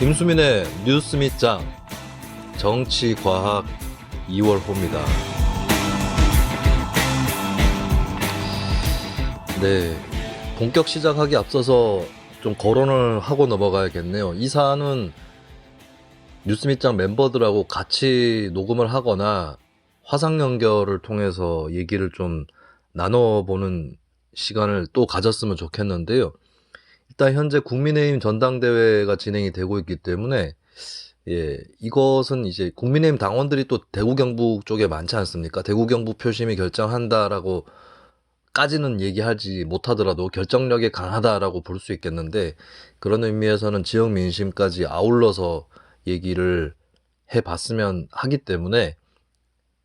김수민의 뉴스 밑장 정치 과학 2월호입니다. 네, 본격 시작하기 앞서서 좀 거론을 하고 넘어가야겠네요. 이 사안은 뉴스 밑장 멤버들하고 같이 녹음을 하거나 화상 연결을 통해서 얘기를 좀 나눠보는 시간을 또 가졌으면 좋겠는데요. 일단 현재 국민의힘 전당대회가 진행이 되고 있기 때문에 이것은 이제 국민의힘 당원들이 또 대구 경북 쪽에 많지 않습니까? 대구 경북 표심이 결정한다라고 까지는 얘기하지 못하더라도 결정력이 강하다라고 볼 수 있겠는데, 그런 의미에서는 지역 민심까지 아울러서 얘기를 해봤으면 하기 때문에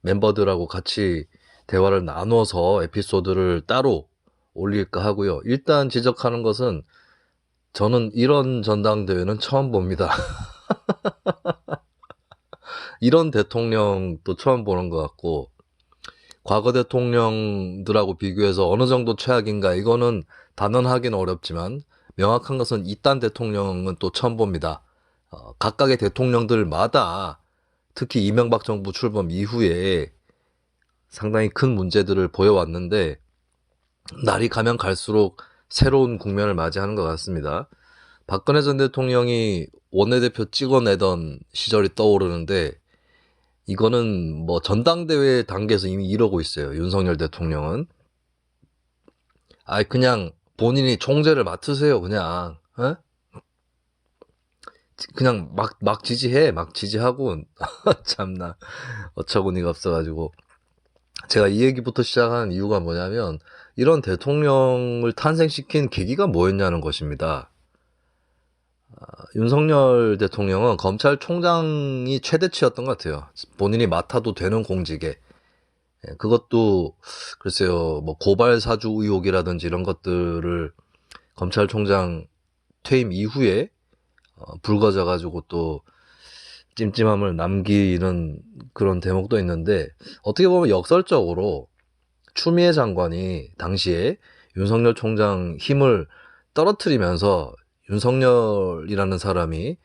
멤버들하고 같이 대화를 나눠서 에피소드를 따로 올릴까 하고요. 일단 지적하는 것은 저는 이런 전당대회는 처음 봅니다. 이런 대통령도 처음 보는 것 같고, 과거 대통령들하고 비교해서 어느 정도 최악인가 이거는 단언하기는 어렵지만 명확한 것은 이딴 대통령은 또 처음 봅니다. 각각의 대통령들마다 특히 이명박 정부 출범 이후에 상당히 큰 문제들을 보여왔는데, 날이 가면 갈수록 새로운 국면을 맞이하는 것 같습니다. 박근혜 전 대통령이 원내대표 찍어내던 시절이 떠오르는데, 이거는 뭐 전당대회 단계에서 이미 이러고 있어요. 윤석열 대통령은. 그냥 본인이 총재를 맡으세요. 그냥. 그냥 막 지지해. 막 지지하고. 참나. 어처구니가 없어가지고. 제가 이 얘기부터 시작하는 이유가 뭐냐면, 이런 대통령을 탄생시킨 계기가 뭐였냐는 것입니다. 윤석열 대통령은 검찰총장이 최대치였던 것 같아요. 본인이 맡아도 되는 공직에. 그것도 글쎄요, 뭐 고발 사주 의혹이라든지 이런 것들을 검찰총장 퇴임 이후에 불거져가지고 또 찜찜함을 남기는 그런 대목도 있는데, 어떻게 보면 역설적으로 추미애 장관이 당시에 윤석열 총장 힘을 떨어뜨리면서 윤석열이라는 사람이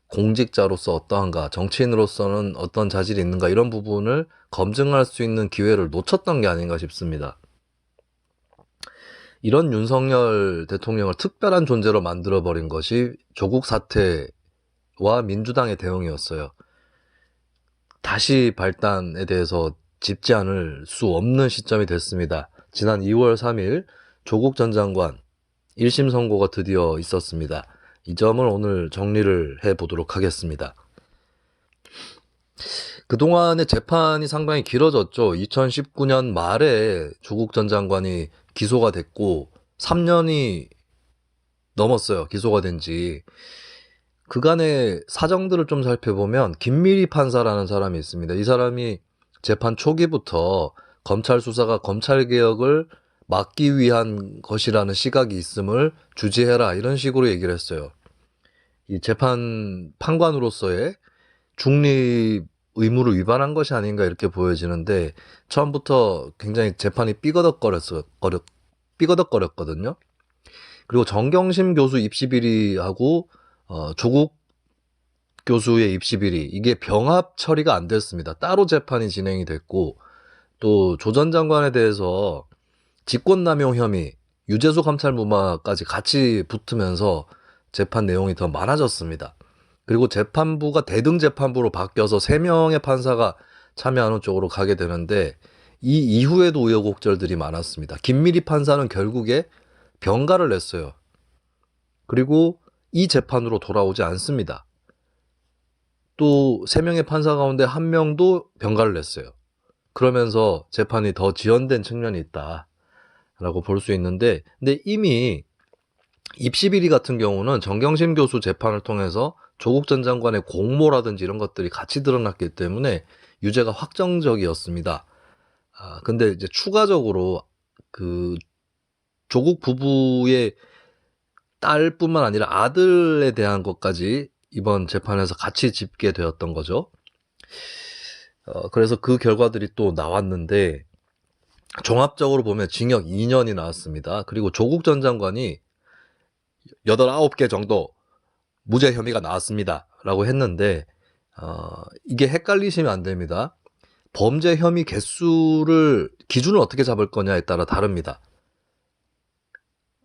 공직자로서 어떠한가, 정치인으로서는 어떤 자질이 있는가, 이런 부분을 검증할 수 있는 기회를 놓쳤던 게 아닌가 싶습니다. 이런 윤석열 대통령을 특별한 존재로 만들어버린 것이 조국 사태와 민주당의 대응이었어요. 다시 발단에 대해서 짚지 않을 수 없는 시점이 됐습니다. 지난 2월 3일 조국 전 장관 1심 선고가 드디어 있었습니다. 이 점을 오늘 정리를 해보도록 하겠습니다. 그동안의 재판이 상당히 길어졌죠. 2019년 말에 조국 전 장관이 기소가 됐고 3년이 넘었어요. 기소가 된 지. 그간의 사정들을 좀 살펴보면 김미리 판사라는 사람이 있습니다. 이 사람이 재판 초기부터 검찰 수사가 검찰개혁을 막기 위한 것이라는 시각이 있음을 주지해라, 이런 식으로 얘기를 했어요. 이 재판 판관으로서의 중립 의무를 위반한 것이 아닌가 이렇게 보여지는데, 처음부터 굉장히 재판이 삐거덕거렸거든요. 그리고 정경심 교수 입시 비리하고 조국 교수의 입시 비리, 이게 병합 처리가 안 됐습니다. 따로 재판이 진행이 됐고, 또 조 전 장관에 대해서 직권남용 혐의, 유재수 감찰무마까지 같이 붙으면서 재판 내용이 더 많아졌습니다. 그리고 재판부가 대등재판부로 바뀌어서 3명의 판사가 참여하는 쪽으로 가게 되는데, 이 이후에도 우여곡절들이 많았습니다. 김미리 판사는 결국에 병가를 냈어요. 그리고 이 재판으로 돌아오지 않습니다. 또 3명의 판사 가운데 1명도 병가를 냈어요. 그러면서 재판이 더 지연된 측면이 있다라고 볼 수 있는데, 근데 이미 입시비리 같은 경우는 정경심 교수 재판을 통해서 조국 전 장관의 공모라든지 이런 것들이 같이 드러났기 때문에 유죄가 확정적이었습니다. 근데 이제 추가적으로 그 조국 부부의 딸뿐만 아니라 아들에 대한 것까지 이번 재판에서 같이 짚게 되었던 거죠. 그래서 그 결과들이 또 나왔는데, 종합적으로 보면 징역 2년이 나왔습니다. 그리고 조국 전 장관이 8, 9개 정도 무죄 혐의가 나왔습니다. 라고 했는데, 이게 헷갈리시면 안 됩니다. 범죄 혐의 개수를, 기준을 어떻게 잡을 거냐에 따라 다릅니다.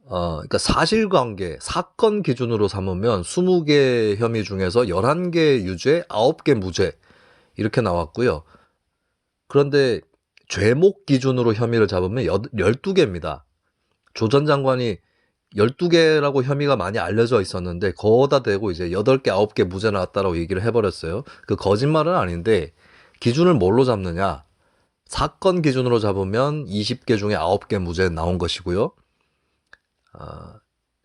그러니까 사실관계, 사건 기준으로 삼으면 20개 혐의 중에서 11개 유죄, 9개 무죄, 이렇게 나왔고요. 그런데 죄목 기준으로 혐의를 잡으면 12개입니다. 조 전 장관이 12개라고 혐의가 많이 알려져 있었는데 거기다 대고 이제 8개, 9개 무죄 나왔다라고 얘기를 해버렸어요. 그 거짓말은 아닌데 기준을 뭘로 잡느냐? 사건 기준으로 잡으면 20개 중에 9개 무죄 나온 것이고요.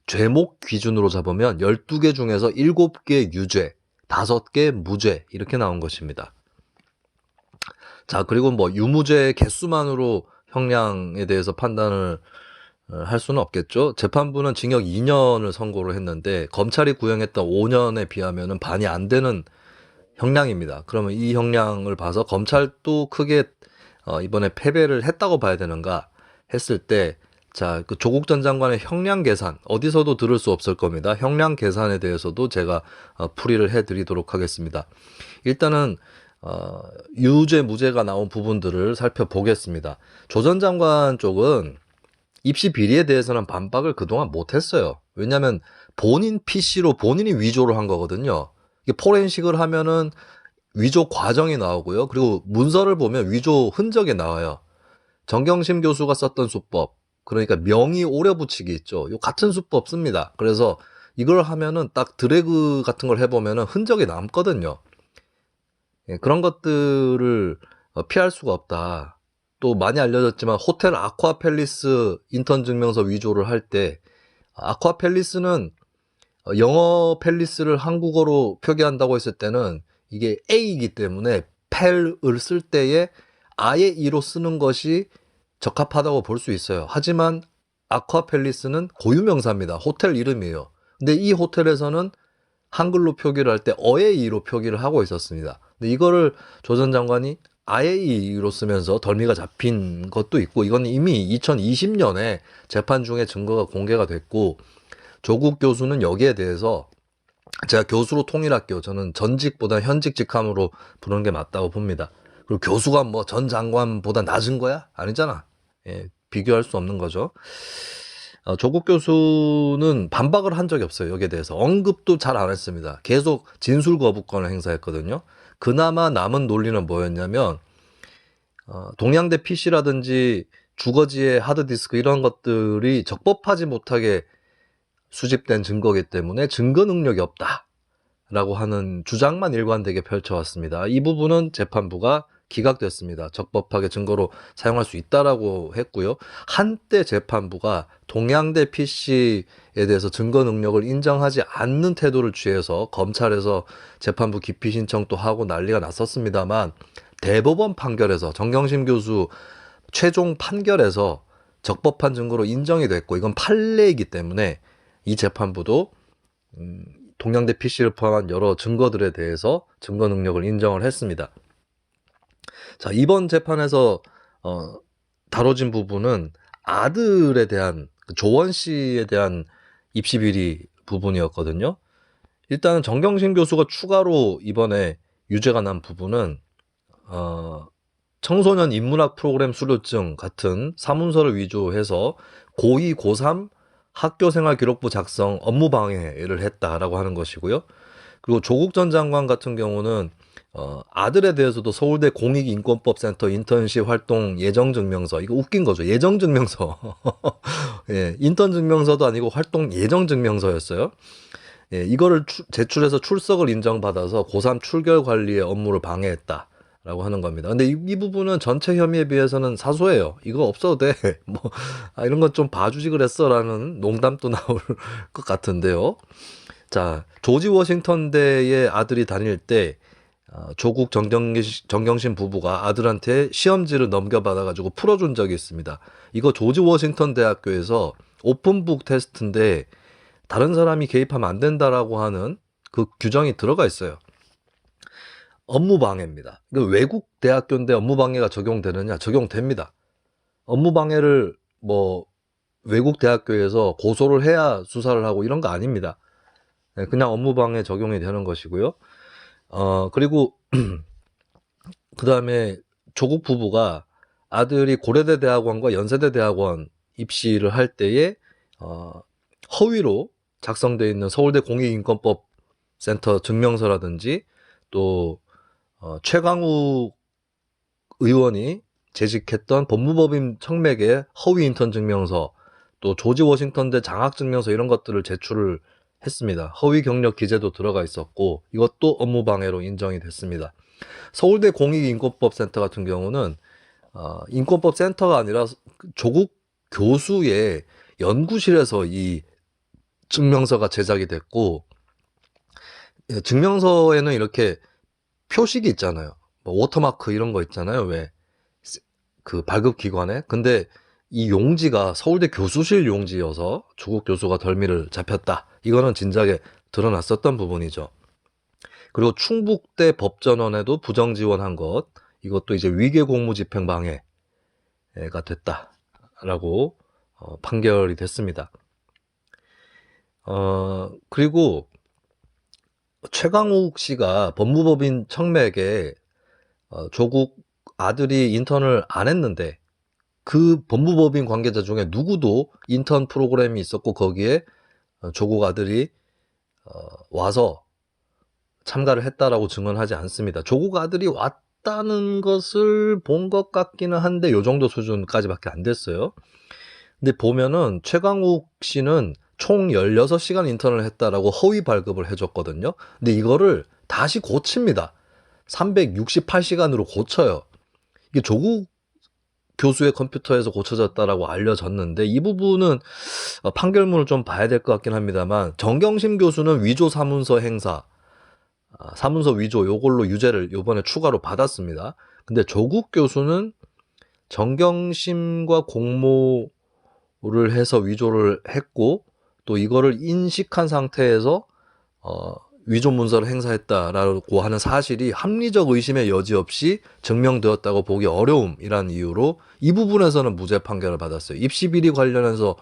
죄목 기준으로 잡으면 12개 중에서 7개 유죄, 5개 무죄 이렇게 나온 것입니다. 자, 그리고 뭐 유무죄 개수만으로 형량에 대해서 판단을 할 수는 없겠죠. 재판부는 징역 2년을 선고를 했는데 검찰이 구형했던 5년에 비하면 반이 안 되는 형량입니다. 그러면 이 형량을 봐서 검찰도 크게 이번에 패배를 했다고 봐야 되는가 했을 때, 자, 그 조국 전 장관의 형량 계산 어디서도 들을 수 없을 겁니다. 형량 계산에 대해서도 제가 풀이를 해드리도록 하겠습니다. 일단은 유죄 무죄가 나온 부분들을 살펴보겠습니다. 조 전 장관 쪽은 입시 비리에 대해서는 반박을 그동안 못했어요. 왜냐하면 본인 PC로 본인이 위조를 한 거거든요. 이게 포렌식을 하면은 위조 과정이 나오고요. 그리고 문서를 보면 위조 흔적이 나와요. 정경심 교수가 썼던 수법, 그러니까 명의 오려붙이기 있죠. 요 같은 수법 씁니다. 그래서 이걸 하면은 딱 드래그 같은 걸 해보면은 흔적이 남거든요. 예, 그런 것들을 피할 수가 없다. 또 많이 알려졌지만 호텔 아쿠아팰리스 인턴 증명서 위조를 할 때 아쿠아팰리스는 영어 팰리스를 한국어로 표기한다고 했을 때는 이게 A이기 때문에 팰을 쓸 때에 아예 E로 쓰는 것이 적합하다고 볼 수 있어요. 하지만 아쿠아팰리스는 고유명사입니다. 호텔 이름이에요. 근데 이 호텔에서는 한글로 표기를 할 때 어의 E로 표기를 하고 있었습니다. 근데 이거를 조 전 장관이 IAE로 쓰면서 덜미가 잡힌 것도 있고, 이건 이미 2020년에 재판 중에 증거가 공개가 됐고, 조국 교수는 여기에 대해서 제가 교수로 통일할게요. 저는 전직보다 현직 직함으로 부르는 게 맞다고 봅니다. 그리고 교수가 뭐 전 장관보다 낮은 거야? 아니잖아. 예, 비교할 수 없는 거죠. 조국 교수는 반박을 한 적이 없어요. 여기에 대해서 언급도 잘 안 했습니다. 계속 진술 거부권을 행사했거든요. 그나마 남은 논리는 뭐였냐면 동양대 PC라든지 주거지의 하드디스크 이런 것들이 적법하지 못하게 수집된 증거이기 때문에 증거 능력이 없다라고 하는 주장만 일관되게 펼쳐왔습니다. 이 부분은 재판부가 기각됐습니다. 적법하게 증거로 사용할 수 있다라고 했고요. 한때 재판부가 동양대 PC에 대해서 증거 능력을 인정하지 않는 태도를 취해서 검찰에서 재판부 기피 신청도 하고 난리가 났었습니다만, 대법원 판결에서 정경심 교수 최종 판결에서 적법한 증거로 인정이 됐고, 이건 판례이기 때문에 이 재판부도 동양대 PC를 포함한 여러 증거들에 대해서 증거 능력을 인정을 했습니다. 자, 이번 재판에서 다뤄진 부분은 아들에 대한, 조원 씨에 대한 입시 비리 부분이었거든요. 일단은 정경심 교수가 추가로 이번에 유죄가 난 부분은 청소년 인문학 프로그램 수료증 같은 사문서를 위조해서 고2, 고3 학교생활 기록부 작성 업무 방해를 했다라고 하는 것이고요. 그리고 조국 전 장관 같은 경우는 아들에 대해서도 서울대 공익인권법센터 인턴십 활동 예정증명서, 이거 웃긴 거죠. 예정증명서. 예, 인턴 증명서도 아니고 활동 예정증명서였어요. 예, 이거를 제출해서 출석을 인정받아서 고3 출결 관리의 업무를 방해했다라고 하는 겁니다. 근데 이 부분은 전체 혐의에 비해서는 사소해요. 이거 없어도 돼. 뭐, 이런 건 좀 봐주지 그랬어라는 농담도 나올 것 같은데요. 자, 조지 워싱턴대의 아들이 다닐 때 조국 정경심 부부가 아들한테 시험지를 넘겨받아가지고 풀어준 적이 있습니다. 이거 조지 워싱턴 대학교에서 오픈북 테스트인데 다른 사람이 개입하면 안 된다라고 하는 그 규정이 들어가 있어요. 업무방해입니다. 외국 대학교인데 업무방해가 적용되느냐? 적용됩니다. 업무방해를 뭐 외국 대학교에서 고소를 해야 수사를 하고 이런 거 아닙니다. 그냥 업무방해 적용이 되는 것이고요. 그리고 그 다음에 조국 부부가 아들이 고려대 대학원과 연세대 대학원 입시를 할 때에 허위로 작성되어 있는 서울대 공익인권법 센터 증명서라든지 또 최강욱 의원이 재직했던 법무법인 청맥의 허위 인턴 증명서, 또 조지 워싱턴대 장학 증명서 이런 것들을 제출을 했습니다. 허위 경력 기재도 들어가 있었고 이것도 업무방해로 인정이 됐습니다. 서울대 공익인권법센터 같은 경우는 인권법 센터가 아니라 조국 교수의 연구실에서 이 증명서가 제작이 됐고, 증명서에는 이렇게 표식이 있잖아요. 뭐 워터마크 이런 거 있잖아요. 왜 그 발급기관에. 근데 이 용지가 서울대 교수실 용지여서 조국 교수가 덜미를 잡혔다. 이거는 진작에 드러났었던 부분이죠. 그리고 충북대 법전원에도 부정 지원한 것, 이것도 이제 위계 공무 집행 방해가 됐다라고 판결이 됐습니다. 그리고 최강욱 씨가 법무법인 청맥에 조국 아들이 인턴을 안 했는데 그 법무법인 관계자 중에 누구도 인턴 프로그램이 있었고 거기에 조국 아들이 와서 참가를 했다라고 증언하지 않습니다. 조국 아들이 왔다는 것을 본 것 같기는 한데 요 정도 수준까지밖에 안 됐어요. 근데 보면은 최강욱 씨는 총 16시간 인턴을 했다라고 허위 발급을 해줬거든요. 근데 이거를 다시 고칩니다. 368시간으로 고쳐요. 이게 조국 교수의 컴퓨터에서 고쳐졌다라고 알려졌는데 이 부분은 판결문을 좀 봐야 될 것 같긴 합니다만, 정경심 교수는 위조 사문서 행사, 사문서 위조 요걸로 유죄를 요번에 추가로 받았습니다. 근데 조국 교수는 정경심과 공모를 해서 위조를 했고 또 이거를 인식한 상태에서 위조 문서를 행사했다라고 하는 사실이 합리적 의심의 여지 없이 증명되었다고 보기 어려움이란 이유로 이 부분에서는 무죄 판결을 받았어요. 입시 비리 관련해서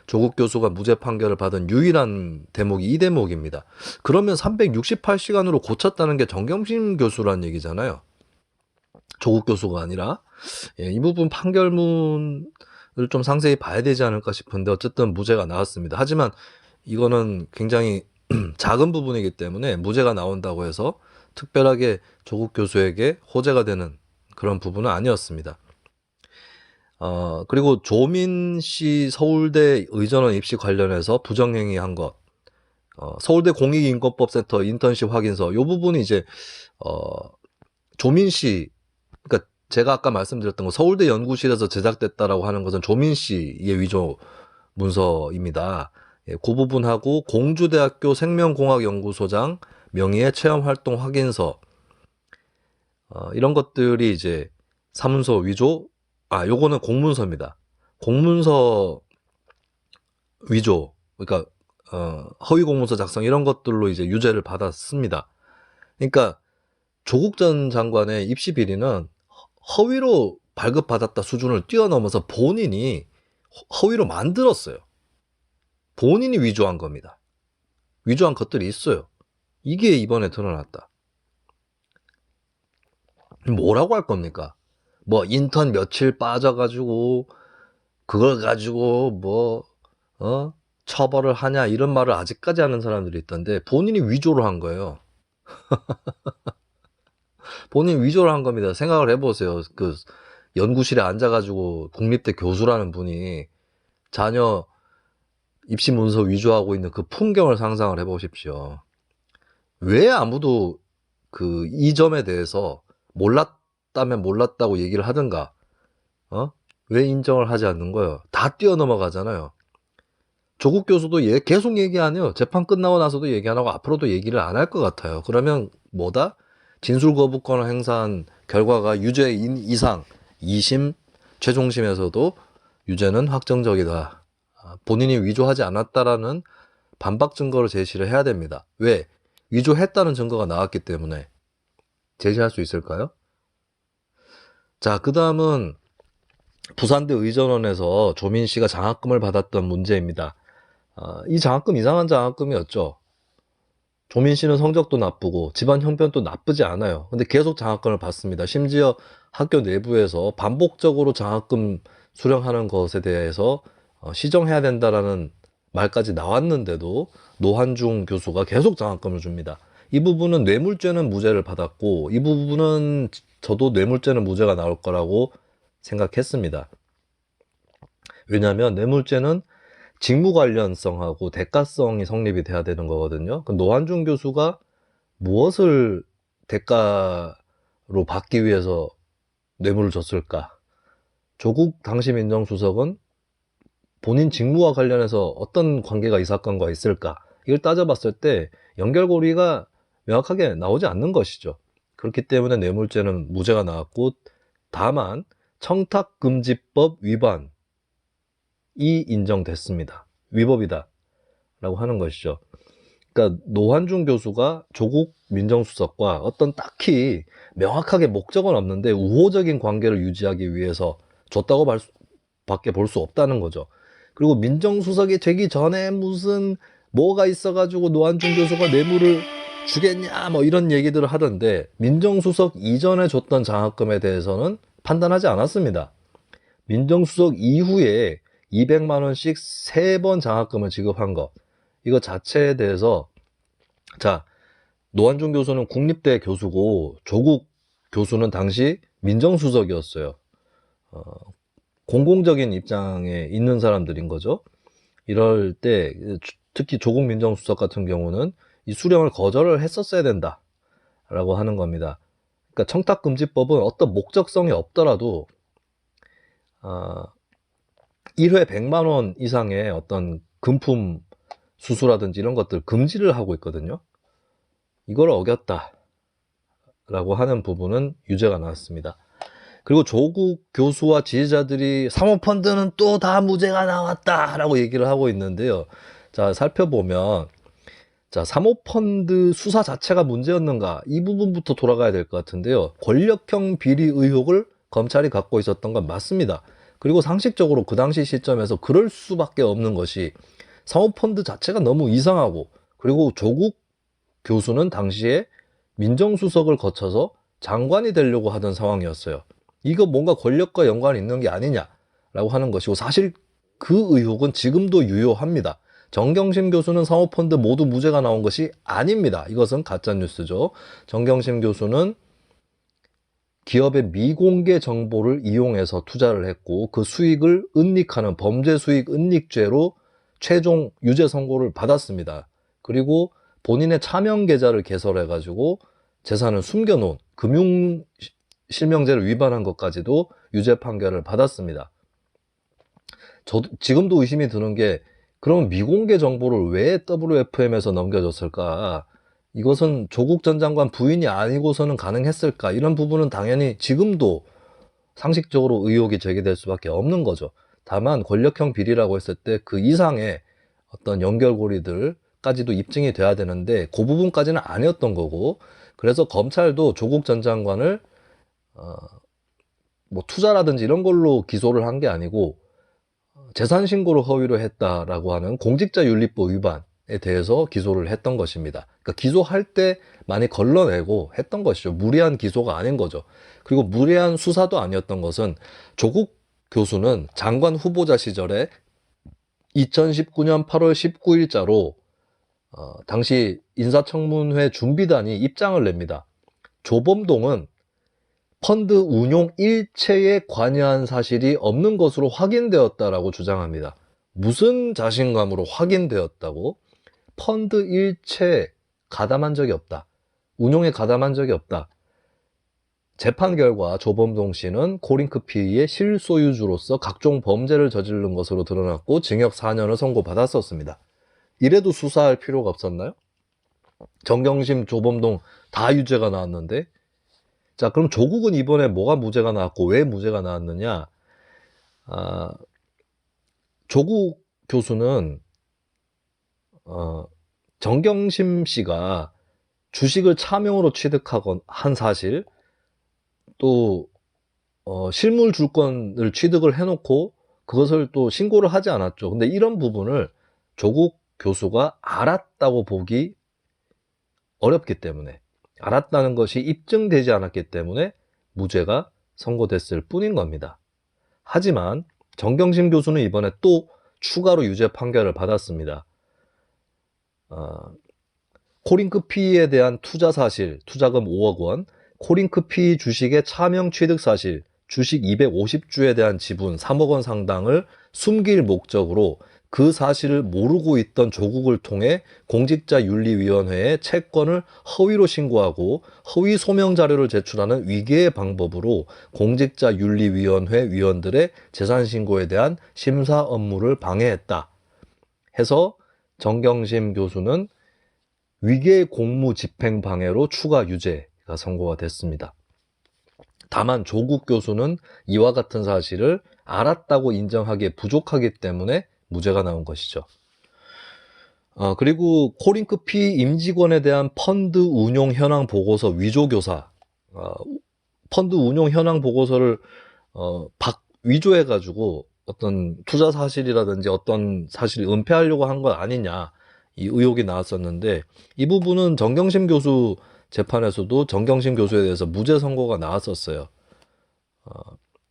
조국 교수가 무죄 판결을 받은 유일한 대목이 이 대목입니다. 그러면 368시간으로 고쳤다는 게 정경심 교수란 얘기잖아요. 조국 교수가 아니라. 이 부분 판결문을 좀 상세히 봐야 되지 않을까 싶은데 어쨌든 무죄가 나왔습니다. 하지만 이거는 굉장히 작은 부분이기 때문에 무죄가 나온다고 해서 특별하게 조국 교수에게 호재가 되는 그런 부분은 아니었습니다. 그리고 조민 씨 서울대 의전원 입시 관련해서 부정행위 한 것, 서울대 공익인권법센터 인턴십 확인서, 요 부분이 이제, 조민 씨, 그러니까 제가 아까 말씀드렸던 거 서울대 연구실에서 제작됐다라고 하는 것은 조민 씨의 위조 문서입니다. 그 부분하고 공주대학교 생명공학연구소장 명의의 체험활동 확인서, 이런 것들이 이제 사문서 위조, 요거는 공문서입니다. 공문서 위조, 그러니까 허위 공문서 작성 이런 것들로 이제 유죄를 받았습니다. 그러니까 조국 전 장관의 입시 비리는 허위로 발급받았다 수준을 뛰어넘어서 본인이 허위로 만들었어요. 본인이 위조한 겁니다. 위조한 것들이 있어요. 이게 이번에 드러났다. 뭐라고 할 겁니까? 뭐 인턴 며칠 빠져가지고 그걸 가지고 뭐 처벌을 하냐 이런 말을 아직까지 하는 사람들이 있던데 본인이 위조를 한 거예요. 본인이 위조를 한 겁니다. 생각을 해보세요. 그 연구실에 앉아가지고 국립대 교수라는 분이 자녀 입시 문서 위조하고 있는 그 풍경을 상상을 해보십시오. 왜 아무도 이 점에 대해서 몰랐다면 몰랐다고 얘기를 하든가, 왜 인정을 하지 않는 거예요? 다 뛰어넘어가잖아요. 조국 교수도 계속 얘기 안 해요. 재판 끝나고 나서도 얘기 안 하고 앞으로도 얘기를 안 할 것 같아요. 그러면 뭐다? 진술 거부권을 행사한 결과가 유죄인 이상 2심, 최종심에서도 유죄는 확정적이다. 본인이 위조하지 않았다라는 반박 증거를 제시를 해야 됩니다. 왜? 위조했다는 증거가 나왔기 때문에. 제시할 수 있을까요? 자, 그 다음은 부산대 의전원에서 조민 씨가 장학금을 받았던 문제입니다. 이 장학금 이상한 장학금이었죠. 조민 씨는 성적도 나쁘고 집안 형편도 나쁘지 않아요. 근데 계속 장학금을 받습니다. 심지어 학교 내부에서 반복적으로 장학금 수령하는 것에 대해서 시정해야 된다라는 말까지 나왔는데도 노한중 교수가 계속 장학금을 줍니다. 이 부분은 뇌물죄는 무죄를 받았고, 이 부분은 저도 뇌물죄는 무죄가 나올 거라고 생각했습니다. 왜냐하면 뇌물죄는 직무 관련성하고 대가성이 성립이 돼야 되는 거거든요. 노한중 교수가 무엇을 대가로 받기 위해서 뇌물을 줬을까? 조국 당시 민정수석은 본인 직무와 관련해서 어떤 관계가 이 사건과 있을까? 이걸 따져봤을 때 연결고리가 명확하게 나오지 않는 것이죠. 그렇기 때문에 뇌물죄는 무죄가 나왔고, 다만 청탁금지법 위반이 인정됐습니다. 위법이다 라고 하는 것이죠. 그러니까 노한중 교수가 조국 민정수석과 어떤 딱히 명확하게 목적은 없는데 우호적인 관계를 유지하기 위해서 줬다고 밖에 볼 수 없다는 거죠. 그리고 민정수석이 되기 전에 무슨 뭐가 있어가지고 노한중 교수가 뇌물을 주겠냐 뭐 이런 얘기들을 하던데, 민정수석 이전에 줬던 장학금에 대해서는 판단하지 않았습니다. 민정수석 이후에 200만 원씩 3번 장학금을 지급한 것, 이거 자체에 대해서, 자, 노한중 교수는 국립대 교수고 조국 교수는 당시 민정수석이었어요. 공공적인 입장에 있는 사람들인 거죠. 이럴 때 특히 조국 민정수석 같은 경우는 이 수령을 거절을 했었어야 된다라고 하는 겁니다. 그러니까 청탁금지법은 어떤 목적성이 없더라도 1회 100만 원 이상의 어떤 금품 수수라든지 이런 것들 금지를 하고 있거든요. 이걸 어겼다라고 하는 부분은 유죄가 나왔습니다. 그리고 조국 교수와 지지자들이 사모펀드는 또 다 무죄가 나왔다라고 얘기를 하고 있는데요. 자, 살펴보면, 자, 사모펀드 수사 자체가 문제였는가? 이 부분부터 돌아가야 될 것 같은데요. 권력형 비리 의혹을 검찰이 갖고 있었던 건 맞습니다. 그리고 상식적으로 그 당시 시점에서 그럴 수밖에 없는 것이, 사모펀드 자체가 너무 이상하고, 그리고 조국 교수는 당시에 민정수석을 거쳐서 장관이 되려고 하던 상황이었어요. 이거 뭔가 권력과 연관이 있는 게 아니냐라고 하는 것이고, 사실 그 의혹은 지금도 유효합니다. 정경심 교수는 사모펀드 모두 무죄가 나온 것이 아닙니다. 이것은 가짜뉴스죠. 정경심 교수는 기업의 미공개 정보를 이용해서 투자를 했고, 그 수익을 은닉하는 범죄수익 은닉죄로 최종 유죄 선고를 받았습니다. 그리고 본인의 차명 계좌를 개설해가지고 재산을 숨겨놓은 금융실명제를 위반한 것까지도 유죄 판결을 받았습니다. 저도 지금도 의심이 드는 게, 그럼 미공개 정보를 왜 WFM에서 넘겨줬을까? 이것은 조국 전 장관 부인이 아니고서는 가능했을까? 이런 부분은 당연히 지금도 상식적으로 의혹이 제기될 수밖에 없는 거죠. 다만 권력형 비리라고 했을 때 그 이상의 어떤 연결고리들까지도 입증이 돼야 되는데 그 부분까지는 아니었던 거고, 그래서 검찰도 조국 전 장관을 뭐 투자라든지 이런 걸로 기소를 한 게 아니고 재산 신고를 허위로 했다라고 하는 공직자윤리법 위반에 대해서 기소를 했던 것입니다. 그러니까 기소할 때 많이 걸러내고 했던 것이죠. 무리한 기소가 아닌 거죠. 그리고 무리한 수사도 아니었던 것은, 조국 교수는 장관 후보자 시절에 2019년 8월 19일자로 당시 인사청문회 준비단이 입장을 냅니다. 조범동은 펀드 운용 일체에 관여한 사실이 없는 것으로 확인되었다라고 주장합니다. 무슨 자신감으로 확인되었다고? 펀드 일체에 가담한 적이 없다. 운용에 가담한 적이 없다. 재판 결과 조범동 씨는 코링크피의 실소유주로서 각종 범죄를 저지른 것으로 드러났고 징역 4년을 선고받았었습니다. 이래도 수사할 필요가 없었나요? 정경심, 조범동 다 유죄가 나왔는데, 자, 그럼 조국은 이번에 뭐가 무죄가 나왔고 왜 무죄가 나왔느냐? 조국 교수는 정경심 씨가 주식을 차명으로 취득하건 한 사실, 또 실물 줄권을 취득을 해놓고 그것을 또 신고를 하지 않았죠. 근데 이런 부분을 조국 교수가 알았다고 보기 어렵기 때문에, 알았다는 것이 입증되지 않았기 때문에 무죄가 선고됐을 뿐인 겁니다. 하지만 정경심 교수는 이번에 또 추가로 유죄 판결을 받았습니다. 코링크 P에 대한 투자 사실, 투자금 5억 원, 코링크 P 주식의 차명 취득 사실, 주식 250주에 대한 지분 3억 원 상당을 숨길 목적으로 그 사실을 모르고 있던 조국을 통해 공직자윤리위원회에 채권을 허위로 신고하고 허위 소명 자료를 제출하는 위계의 방법으로 공직자윤리위원회 위원들의 재산 신고에 대한 심사 업무를 방해했다 해서 정경심 교수는 위계 공무 집행 방해로 추가 유죄가 선고가 됐습니다. 다만 조국 교수는 이와 같은 사실을 알았다고 인정하기에 부족하기 때문에 무죄가 나온 것이죠. 그리고 코링크 P 임직원에 대한 펀드 운용 현황 보고서 위조 교사, 펀드 운용 현황 보고서를 위조해가지고 어떤 투자 사실이라든지 어떤 사실을 은폐하려고 한 건 아니냐, 이 의혹이 나왔었는데, 이 부분은 정경심 교수 재판에서도 정경심 교수에 대해서 무죄 선고가 나왔었어요.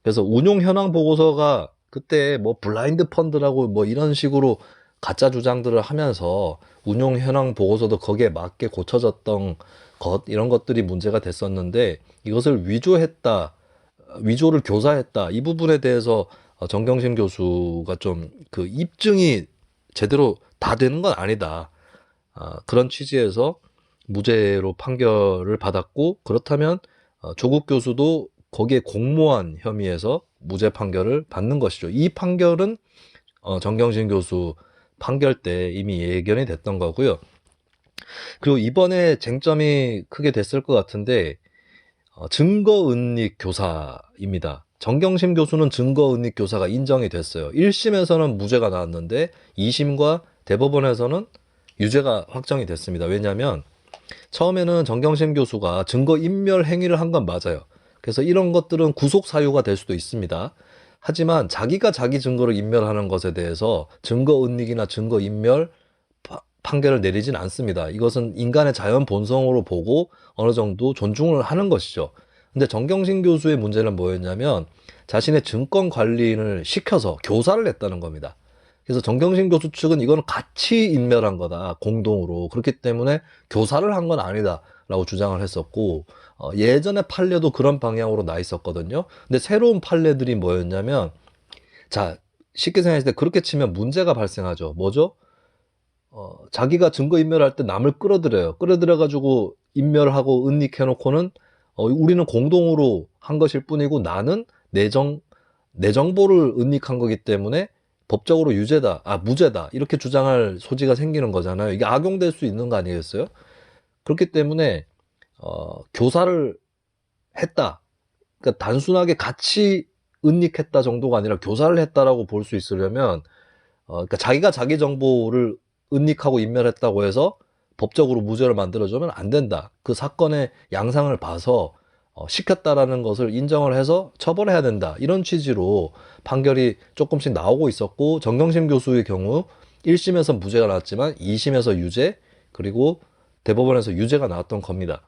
그래서 운용 현황 보고서가 그때 뭐 블라인드 펀드라고 뭐 이런 식으로 가짜 주장들을 하면서 운용 현황 보고서도 거기에 맞게 고쳐졌던 것, 이런 것들이 문제가 됐었는데, 이것을 위조를 교사했다, 이 부분에 대해서 정경심 교수가 좀 그 입증이 제대로 다 되는 건 아니다, 그런 취지에서 무죄로 판결을 받았고, 그렇다면 조국 교수도 거기에 공모한 혐의에서 무죄 판결을 받는 것이죠. 이 판결은 정경심 교수 판결 때 이미 예견이 됐던 거고요. 그리고 이번에 쟁점이 크게 됐을 것 같은데, 증거은닉 교사입니다. 정경심 교수는 증거은닉 교사가 인정이 됐어요. 1심에서는 무죄가 나왔는데 2심과 대법원에서는 유죄가 확정이 됐습니다. 왜냐하면 처음에는 정경심 교수가 증거인멸 행위를 한 건 맞아요. 그래서 이런 것들은 구속 사유가 될 수도 있습니다. 하지만 자기가 자기 증거를 인멸하는 것에 대해서 증거은닉이나 증거인멸 판결을 내리진 않습니다. 이것은 인간의 자연 본성으로 보고 어느 정도 존중을 하는 것이죠. 근데 정경심 교수의 문제는 뭐였냐면 자신의 증권 관리인을 시켜서 교사를 했다는 겁니다. 그래서 정경심 교수 측은 이건 같이 인멸한 거다, 공동으로. 그렇기 때문에 교사를 한 건 아니다 라고 주장을 했었고, 예전에 판례도 그런 방향으로 나 있었거든요. 근데 새로운 판례들이 뭐였냐면, 자, 쉽게 생각했을 때 그렇게 치면 문제가 발생하죠. 뭐죠? 자기가 증거인멸할 때 남을 끌어들여요. 끌어들여가지고 인멸하고 은닉해놓고는 우리는 공동으로 한 것일 뿐이고 나는 내 정보를 은닉한 거기 때문에 법적으로 무죄다, 이렇게 주장할 소지가 생기는 거잖아요. 이게 악용될 수 있는 거 아니겠어요? 그렇기 때문에 교사를 했다, 그러니까 단순하게 같이 은닉했다 정도가 아니라 교사를 했다라고 볼 수 있으려면, 그러니까 자기가 자기 정보를 은닉하고 인멸했다고 해서 법적으로 무죄를 만들어주면 안 된다. 그 사건의 양상을 봐서 시켰다라는 것을 인정을 해서 처벌해야 된다, 이런 취지로 판결이 조금씩 나오고 있었고, 정경심 교수의 경우 1심에서 무죄가 나왔지만 2심에서 유죄, 그리고 대법원에서 유죄가 나왔던 겁니다.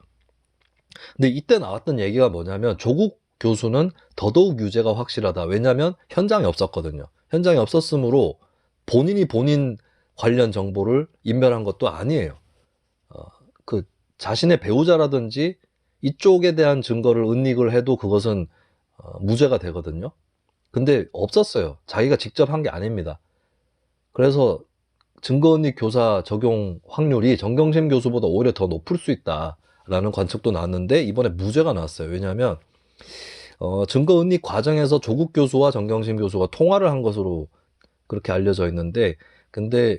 근데 이때 나왔던 얘기가 뭐냐면, 조국 교수는 더더욱 유죄가 확실하다. 왜냐하면 현장에 없었거든요. 현장에 없었으므로 본인이 본인 관련 정보를 인멸한 것도 아니에요. 그 자신의 배우자라든지 이쪽에 대한 증거를 은닉을 해도 그것은 무죄가 되거든요. 근데 없었어요. 자기가 직접 한 게 아닙니다. 그래서 증거은닉 교사 적용 확률이 정경심 교수보다 오히려 더 높을 수 있다라는 관측도 나왔는데, 이번에 무죄가 나왔어요. 왜냐하면 증거은닉 과정에서 조국 교수와 정경심 교수가 통화를 한 것으로 그렇게 알려져 있는데, 근데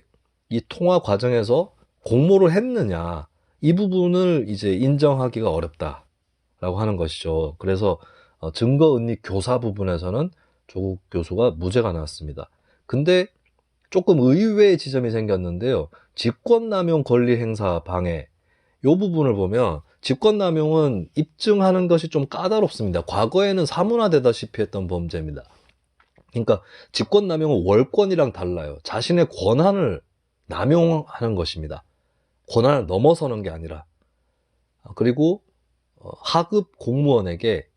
이 통화 과정에서 공모를 했느냐, 이 부분을 이제 인정하기가 어렵다라고 하는 것이죠. 그래서 증거은닉 교사 부분에서는 조국 교수가 무죄가 나왔습니다. 근데 조금 의외의 지점이 생겼는데요. 직권남용 권리행사 방해, 이 부분을 보면 직권남용은 입증하는 것이 좀 까다롭습니다. 과거에는 사문화되다시피 했던 범죄입니다. 그러니까 직권남용은 월권이랑 달라요. 자신의 권한을 남용하는 것입니다. 권한을 넘어서는 게 아니라. 그리고 하급 공무원에게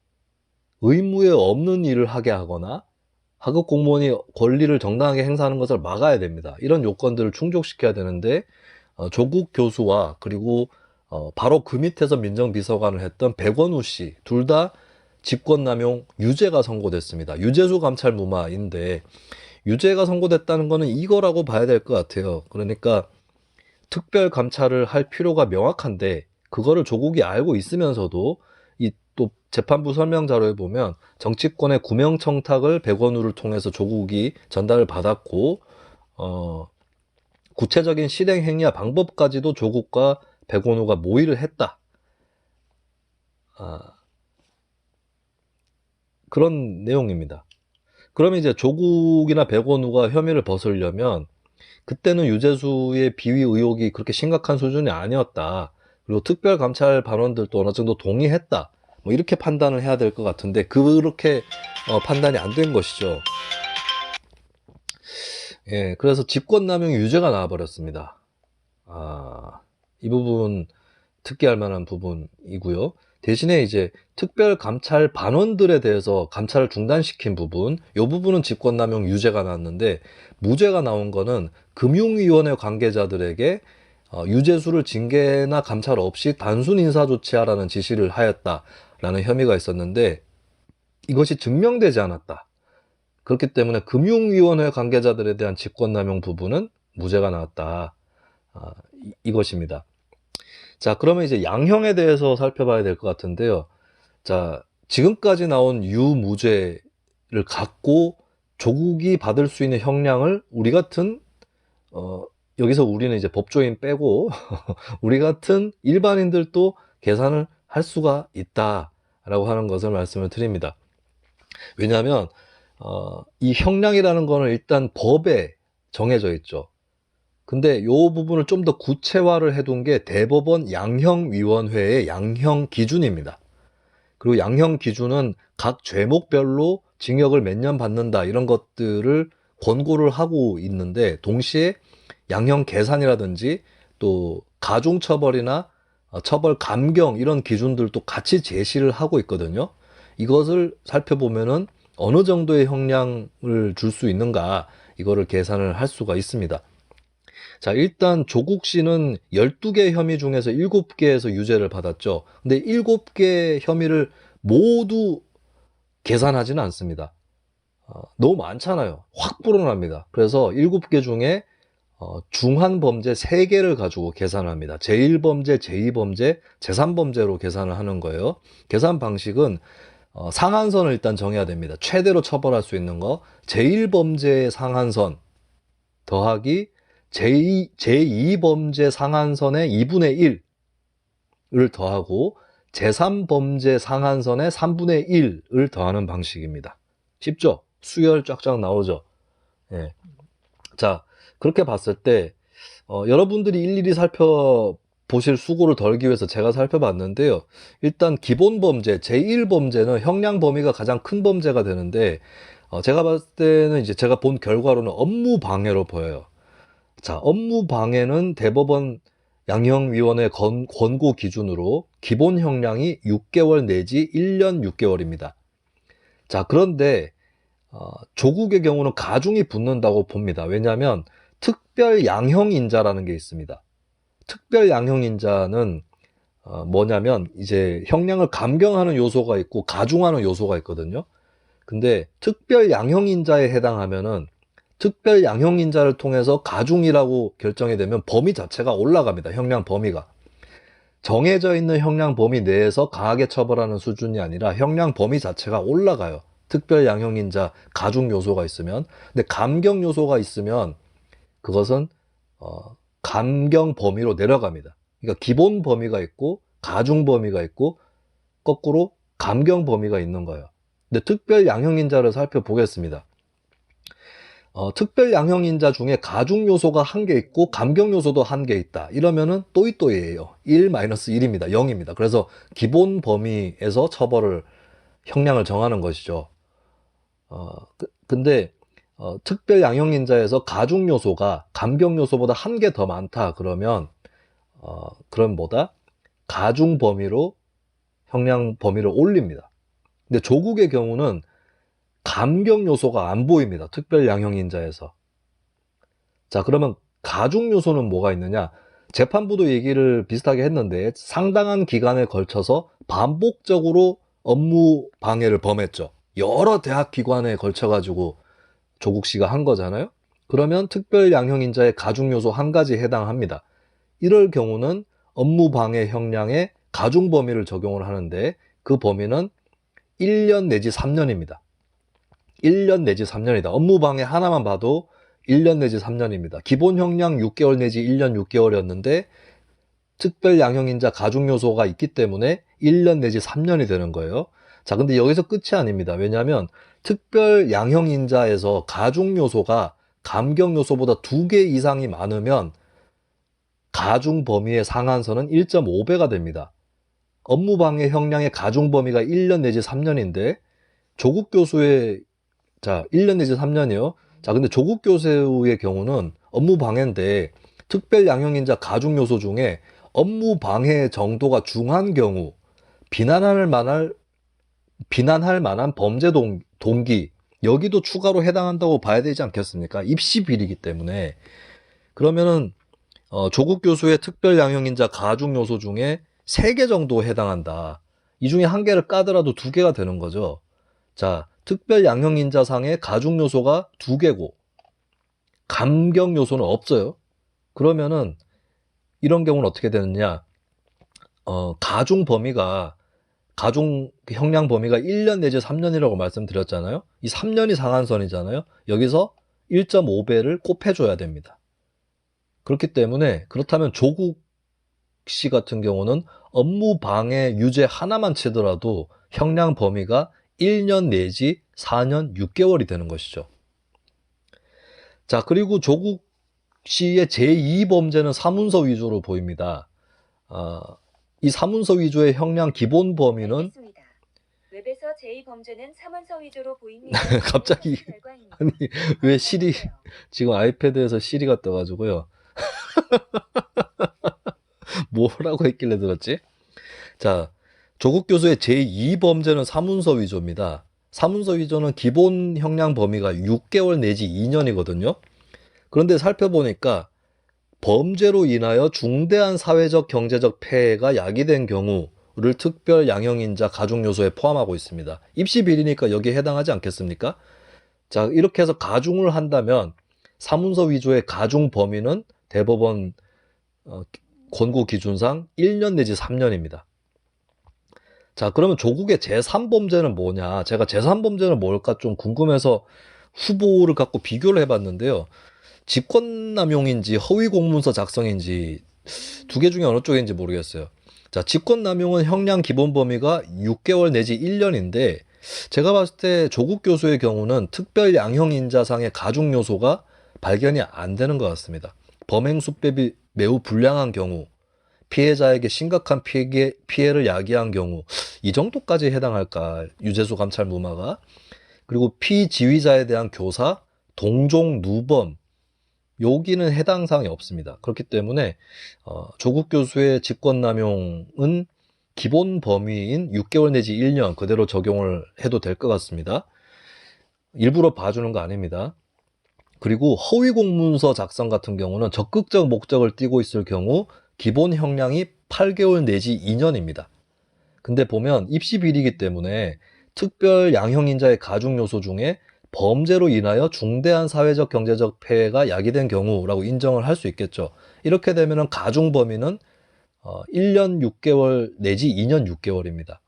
의무에 없는 일을 하게 하거나 하급 공무원이 권리를 정당하게 행사하는 것을 막아야 됩니다. 이런 요건들을 충족시켜야 되는데 조국 교수와 그리고 바로 그 밑에서 민정비서관을 했던 백원우 씨 둘 다 직권남용 유죄가 선고됐습니다. 유재수 감찰 무마인데 유죄가 선고됐다는 거는 이거라고 봐야 될 것 같아요. 그러니까 특별 감찰을 할 필요가 명확한데 그거를 조국이 알고 있으면서도 이 또 재판부 설명 자료에 보면 정치권의 구명 청탁을 백원우를 통해서 조국이 전달을 받았고 구체적인 실행 행위와 방법까지도 조국과 백원우가 모의를 했다. 그런 내용입니다. 그러면 이제 조국이나 백원우가 혐의를 벗으려면 그때는 유재수의 비위 의혹이 그렇게 심각한 수준이 아니었다. 그리고 특별감찰 반원들도 어느 정도 동의했다. 뭐 이렇게 판단을 해야 될 것 같은데 그렇게 판단이 안 된 것이죠. 예, 그래서 직권남용 유죄가 나와버렸습니다. 이 부분 특기할 만한 부분이고요. 대신에 이제 특별감찰 반원들에 대해서 감찰을 중단시킨 부분, 이 부분은 직권남용 유죄가 나왔는데 무죄가 나온 거는 금융위원회 관계자들에게 유재수를 징계나 감찰 없이 단순 인사조치하라는 지시를 하였다라는 혐의가 있었는데 이것이 증명되지 않았다. 그렇기 때문에 금융위원회 관계자들에 대한 직권남용 부분은 무죄가 나왔다. 이것입니다. 자, 그러면 이제 양형에 대해서 살펴봐야 될 것 같은데요. 자, 지금까지 나온 유무죄를 갖고 조국이 받을 수 있는 형량을 우리 같은 여기서 우리는 이제 법조인 빼고 우리 같은 일반인들도 계산을 할 수가 있다라고 하는 것을 말씀을 드립니다. 왜냐하면 이 형량이라는 거는 일단 법에 정해져 있죠. 근데 이 부분을 좀 더 구체화를 해둔 게 대법원 양형위원회의 양형 기준입니다. 그리고 양형 기준은 각 죄목별로 징역을 몇 년 받는다 이런 것들을 권고를 하고 있는데 동시에 양형 계산이라든지 또 가중처벌이나 처벌 감경 이런 기준들도 같이 제시를 하고 있거든요. 이것을 살펴보면은 어느 정도의 형량을 줄 수 있는가 이거를 계산을 할 수가 있습니다. 자, 일단 조국 씨는 12개 혐의 중에서 7개에서 유죄를 받았죠. 근데 7개 혐의를 모두 계산하지는 않습니다. 너무 많잖아요. 확 불어납니다. 그래서 7개 중에 중한 범죄 3개를 가지고 계산을 합니다. 제1범죄, 제2범죄, 제3범죄로 계산을 하는 거예요. 계산 방식은 상한선을 일단 정해야 됩니다. 최대로 처벌할 수 있는 거. 제1범죄의 상한선 더하기 제2범죄 상한선의 2분의 1을 더하고 제3범죄 상한선의 3분의 1을 더하는 방식입니다. 쉽죠? 수열 쫙쫙 나오죠? 예. 자, 그렇게 봤을 때 여러분들이 일일이 살펴보실 수고를 덜기 위해서 제가 살펴봤는데요. 일단 기본 범죄, 제1범죄는 형량 범위가 가장 큰 범죄가 되는데 제가 봤을 때는 이제 제가 본 결과로는 업무 방해로 보여요. 자, 업무 방해는 대법원 양형위원회 권고 기준으로 기본 형량이 6개월 내지 1년 6개월입니다. 자, 그런데 조국의 경우는 가중이 붙는다고 봅니다. 왜냐하면 특별 양형인자라는 게 있습니다. 특별 양형인자는 뭐냐면 이제 형량을 감경하는 요소가 있고 가중하는 요소가 있거든요. 근데 특별 양형인자에 해당하면은 특별 양형인자를 통해서 가중이라고 결정이 되면 범위 자체가 올라갑니다. 형량 범위가. 정해져 있는 형량 범위 내에서 강하게 처벌하는 수준이 아니라 형량 범위 자체가 올라가요. 특별 양형인자 가중 요소가 있으면. 근데 감경 요소가 있으면 그것은 감경 범위로 내려갑니다. 그러니까 기본 범위가 있고 가중 범위가 있고 거꾸로 감경 범위가 있는 거예요. 근데 특별 양형인자를 살펴보겠습니다. 특별 양형인자 중에 가중 요소가 1개 있고 감경 요소도 1개 있다. 이러면은 또이또이예요. 1-1입니다. 0입니다. 그래서 기본 범위에서 처벌을 형량을 정하는 것이죠. 근데 특별 양형인자에서 가중 요소가 감경 요소보다 1개 더 많다. 그러면 그럼 뭐다? 가중 범위로 형량 범위를 올립니다. 근데 조국의 경우는 감경 요소가 안 보입니다. 특별 양형인자에서. 자, 그러면 가중 요소는 뭐가 있느냐? 재판부도 얘기를 비슷하게 했는데 상당한 기간에 걸쳐서 반복적으로 업무 방해를 범했죠. 여러 대학 기관에 걸쳐가지고 조국 씨가 한 거잖아요. 그러면 특별 양형인자의 가중 요소 한 가지에 해당합니다. 이럴 경우는 업무 방해 형량의 가중 범위를 적용을 하는데 그 범위는 1년 내지 3년입니다. 1년 내지 3년이다. 업무 방해 하나만 봐도 1년 내지 3년입니다. 기본 형량 6개월 내지 1년 6개월이었는데 특별 양형인자 가중 요소가 있기 때문에 1년 내지 3년이 되는 거예요. 자, 근데 여기서 끝이 아닙니다. 왜냐하면 특별 양형인자에서 가중 요소가 감경 요소보다 2개 이상이 많으면 가중 범위의 상한선은 1.5배가 됩니다. 업무 방해 형량의 가중 범위가 1년 내지 3년인데 조국 교수의 1년 내지 3년이요. 자, 근데 조국 교수의 경우는 업무 방해인데 특별 양형인자 가중 요소 중에 업무 방해 정도가 중한 경우 비난할 만한 범죄 동기 여기도 추가로 해당한다고 봐야 되지 않겠습니까? 입시 비리이기 때문에. 그러면은 조국 교수의 특별 양형인자 가중 요소 중에 3개 정도 해당한다. 이 중에 1개를 까더라도 2개가 되는 거죠. 자, 특별 양형인자상의 가중 요소가 2개고 감경 요소는 없어요. 그러면은 이런 경우는 어떻게 되느냐? 가중 형량 범위가 1년 내지 3년이라고 말씀드렸잖아요. 이 3년이 상한선이잖아요. 여기서 1.5배를 곱해줘야 됩니다. 그렇기 때문에 그렇다면 조국 씨 같은 경우는 업무 방해 유죄 하나만 치더라도 형량 범위가 1년 내지 4년 6개월이 되는 것이죠. 자, 그리고 조국 씨의 제2범죄는 사문서 위조로 보입니다. 이 사문서 위조의 형량 기본 범위는 알겠습니다. 웹에서 제2범죄는 사문서 위조로 보입니다. 갑자기 아니 왜 시리 지금 아이패드에서 시리가 떠가지고요. 뭐라고 했길래 들었지? 자, 조국 교수의 제2범죄는 사문서 위조입니다. 사문서 위조는 기본 형량 범위가 6개월 내지 2년이거든요. 그런데 살펴보니까 범죄로 인하여 중대한 사회적 경제적 폐해가 야기된 경우를 특별 양형인자 가중 요소에 포함하고 있습니다. 입시 비리니까 여기에 해당하지 않겠습니까? 자, 이렇게 해서 가중을 한다면 사문서 위조의 가중 범위는 대법원 권고 기준상 1년 내지 3년입니다. 자, 그러면 조국의 제3범죄는 뭐냐? 제가 제3범죄는 뭘까 좀 궁금해서 후보를 갖고 비교를 해봤는데요. 직권남용인지 허위공문서 작성인지 2개 중에 어느 쪽인지 모르겠어요. 자, 직권남용은 형량 기본 범위가 6개월 내지 1년인데 제가 봤을 때 조국 교수의 경우는 특별 양형인자상의 가중 요소가 발견이 안 되는 것 같습니다. 범행 수법이 매우 불량한 경우, 피해자에게 심각한 피해를 야기한 경우 이 정도까지 해당할까? 유재수 감찰 무마가. 그리고 피지휘자에 대한 교사, 동종 누범 여기는 해당 사항이 없습니다. 그렇기 때문에 조국 교수의 직권남용은 기본 범위인 6개월 내지 1년 그대로 적용을 해도 될 것 같습니다. 일부러 봐주는 거 아닙니다. 그리고 허위공문서 작성 같은 경우는 적극적 목적을 띠고 있을 경우 기본 형량이 8개월 내지 2년입니다. 근데 보면 입시 비리이기 때문에 특별 양형인자의 가중 요소 중에 범죄로 인하여 중대한 사회적 경제적 폐해가 야기된 경우라고 인정을 할 수 있겠죠. 이렇게 되면 가중 범위는 1년 6개월 내지 2년 6개월입니다.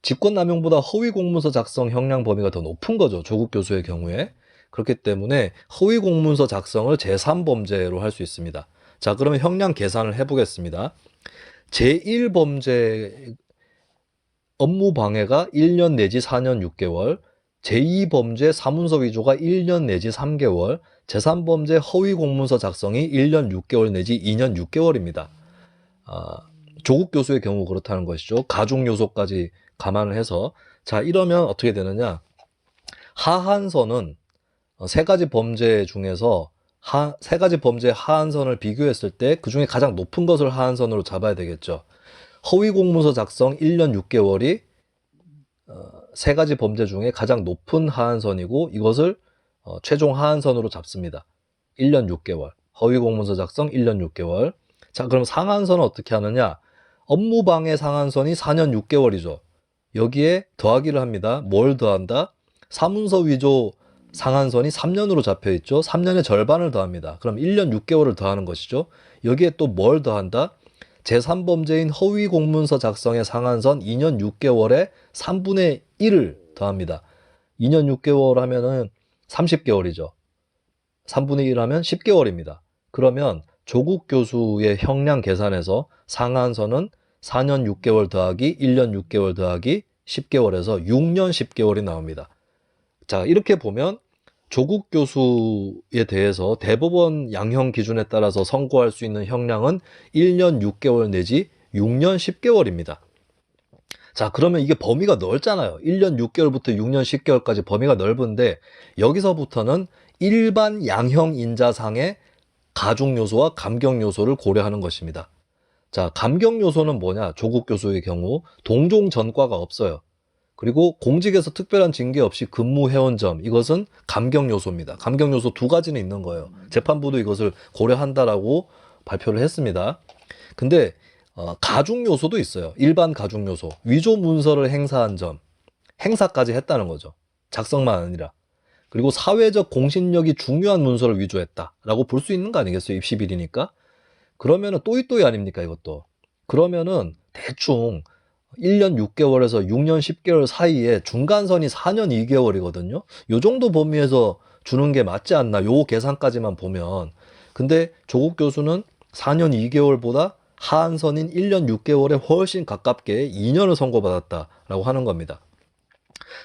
직권남용보다 허위공문서 작성 형량 범위가 더 높은 거죠. 조국 교수의 경우에. 그렇기 때문에 허위공문서 작성을 제3범죄로 할 수 있습니다. 자, 그러면 형량 계산을 해보겠습니다. 제1범죄 업무 방해가 1년 내지 4년 6개월, 제2범죄 사문서 위조가 1년 내지 3개월, 제3범죄 허위공문서 작성이 1년 6개월 내지 2년 6개월입니다. 조국 교수의 경우 그렇다는 것이죠. 가중 요소까지 감안을 해서. 자, 이러면 어떻게 되느냐. 하한선은 세 가지 범죄 중에서 세 가지 범죄 하한선을 비교했을 때 그 중에 가장 높은 것을 하한선으로 잡아야 되겠죠. 허위 공문서 작성 1년 6개월이 세 가지 범죄 중에 가장 높은 하한선이고 이것을 최종 하한선으로 잡습니다. 1년 6개월. 허위 공문서 작성 1년 6개월. 자, 그럼 상한선은 어떻게 하느냐? 업무방해 상한선이 4년 6개월이죠. 여기에 더하기를 합니다. 뭘 더한다? 사문서 위조 상한선이 3년으로 잡혀 있죠. 3년의 절반을 더합니다. 그럼 1년 6개월을 더하는 것이죠. 여기에 또 뭘 더한다? 제3범죄인 허위 공문서 작성의 상한선 2년 6개월에 3분의 1을 더합니다. 2년 6개월 하면은 30개월이죠. 3분의 1 하면 10개월입니다. 그러면 조국 교수의 형량 계산에서 상한선은 4년 6개월 더하기 1년 6개월 더하기 10개월에서 6년 10개월이 나옵니다. 자, 이렇게 보면 조국 교수에 대해서 대법원 양형 기준에 따라서 선고할 수 있는 형량은 1년 6개월 내지 6년 10개월입니다. 자, 그러면 이게 범위가 넓잖아요. 1년 6개월부터 6년 10개월까지 범위가 넓은데 여기서부터는 일반 양형 인자상의 가중 요소와 감경 요소를 고려하는 것입니다. 자, 감경 요소는 뭐냐? 조국 교수의 경우 동종 전과가 없어요. 그리고 공직에서 특별한 징계 없이 근무해온 점, 이것은 감경 요소입니다. 감경 요소 두 가지는 있는 거예요. 재판부도 이것을 고려한다라고 발표를 했습니다. 근데 가중 요소도 있어요. 일반 가중 요소. 위조 문서를 행사한 점, 행사까지 했다는 거죠. 작성만 아니라. 그리고 사회적 공신력이 중요한 문서를 위조했다라고 볼 수 있는 거 아니겠어요? 입시비리니까. 그러면은 또이또이 아닙니까, 이것도. 그러면은 대충 1년 6개월에서 6년 10개월 사이에 중간선이 4년 2개월이거든요. 요 정도 범위에서 주는 게 맞지 않나, 요 계산까지만 보면. 근데 조국 교수는 4년 2개월보다 하한선인 1년 6개월에 훨씬 가깝게 2년을 선고받았다라고 하는 겁니다.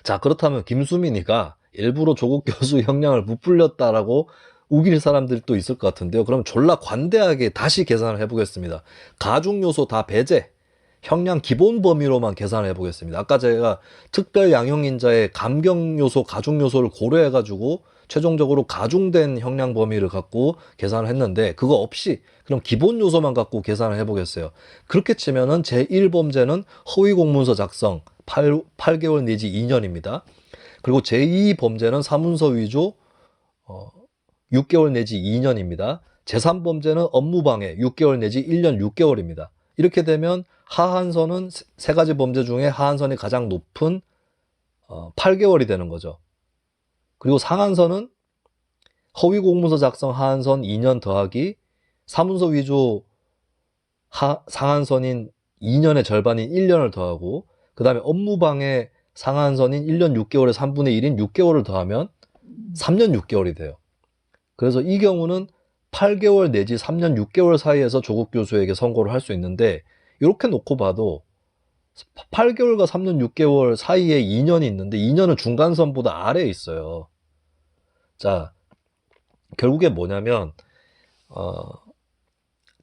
자, 그렇다면 김수민이가 일부러 조국 교수 형량을 부풀렸다라고 우길 사람들도 있을 것 같은데요. 그럼 졸라 관대하게 다시 계산을 해보겠습니다. 가중 요소 다 배제, 형량 기본 범위로만 계산을 해보겠습니다. 아까 제가 특별 양형인자의 감경 요소, 가중 요소를 고려해가지고 최종적으로 가중된 형량 범위를 갖고 계산을 했는데 그거 없이 그럼 기본 요소만 갖고 계산을 해보겠어요. 그렇게 치면은 제1범죄는 허위 공문서 작성 8개월 내지 2년입니다. 그리고 제2범죄는 사문서 위조 6개월 내지 2년입니다. 제3범죄는 업무방해 6개월 내지 1년 6개월입니다. 이렇게 되면 하한선은 세 가지 범죄 중에 하한선이 가장 높은 8개월이 되는 거죠. 그리고 상한선은 허위 공문서 작성 하한선 2년 더하기 사문서 위조 상한선인 2년의 절반인 1년을 더하고 그 다음에 업무방해 상한선인 1년 6개월에 3분의 1인 6개월을 더하면 3년 6개월이 돼요. 그래서 이 경우는 8개월 내지 3년 6개월 사이에서 조국 교수에게 선고를 할 수 있는데 이렇게 놓고 봐도 8개월과 3년 6개월 사이에 2년이 있는데 2년은 중간선보다 아래에 있어요. 자, 결국에 뭐냐면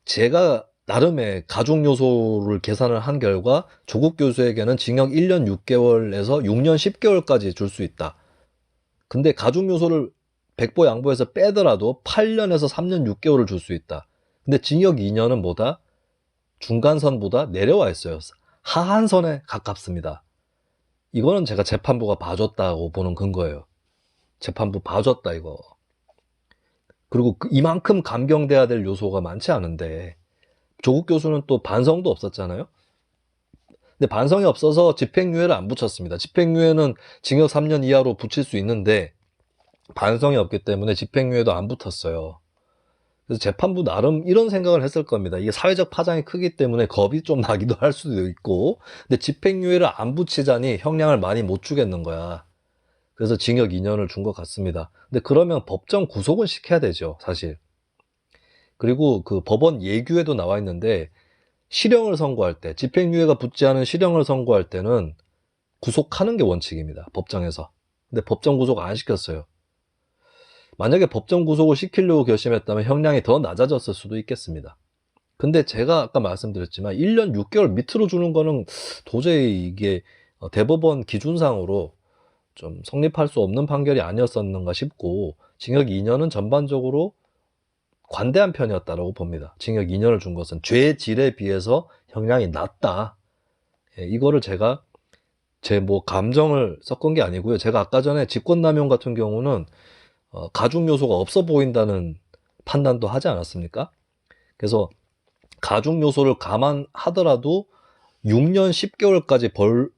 제가 나름의 가중 요소를 계산을 한 결과 조국 교수에게는 징역 1년 6개월에서 6년 10개월까지 줄 수 있다. 근데 가중 요소를 백보 양보해서 빼더라도 8년에서 3년 6개월을 줄 수 있다. 근데 징역 2년은 뭐다? 중간선보다 내려와 있어요. 하한선에 가깝습니다. 이거는 제가 재판부가 봐줬다고 보는 근거예요. 재판부 봐줬다 이거. 그리고 이만큼 감경돼야 될 요소가 많지 않은데 조국 교수는 또 반성도 없었잖아요. 근데 반성이 없어서 집행유예를 안 붙였습니다. 집행유예는 징역 3년 이하로 붙일 수 있는데 반성이 없기 때문에 집행유예도 안 붙었어요. 그래서 재판부 나름 이런 생각을 했을 겁니다. 이게 사회적 파장이 크기 때문에 겁이 좀 나기도 할 수도 있고, 근데 집행유예를 안 붙이자니 형량을 많이 못 주겠는 거야. 그래서 징역 2년을 준 것 같습니다. 근데 그러면 법정 구속은 시켜야 되죠, 사실. 그리고 그 법원 예규에도 나와 있는데 실형을 선고할 때, 집행유예가 붙지 않은 실형을 선고할 때는 구속하는 게 원칙입니다, 법정에서. 근데 법정 구속 안 시켰어요. 만약에 법정 구속을 시키려고 결심했다면 형량이 더 낮아졌을 수도 있겠습니다. 근데 제가 아까 말씀드렸지만 1년 6개월 밑으로 주는 거는 도저히 이게 대법원 기준상으로 좀 성립할 수 없는 판결이 아니었었는가 싶고, 징역 2년은 전반적으로 관대한 편이었다라고 봅니다. 징역 2년을 준 것은 죄 질에 비해서 형량이 낮다. 예, 이거를 제가 제 뭐 감정을 섞은 게 아니고요. 제가 아까 전에 직권남용 같은 경우는 가중 요소가 없어 보인다는 판단도 하지 않았습니까? 그래서 가중 요소를 감안하더라도 6년 10개월까지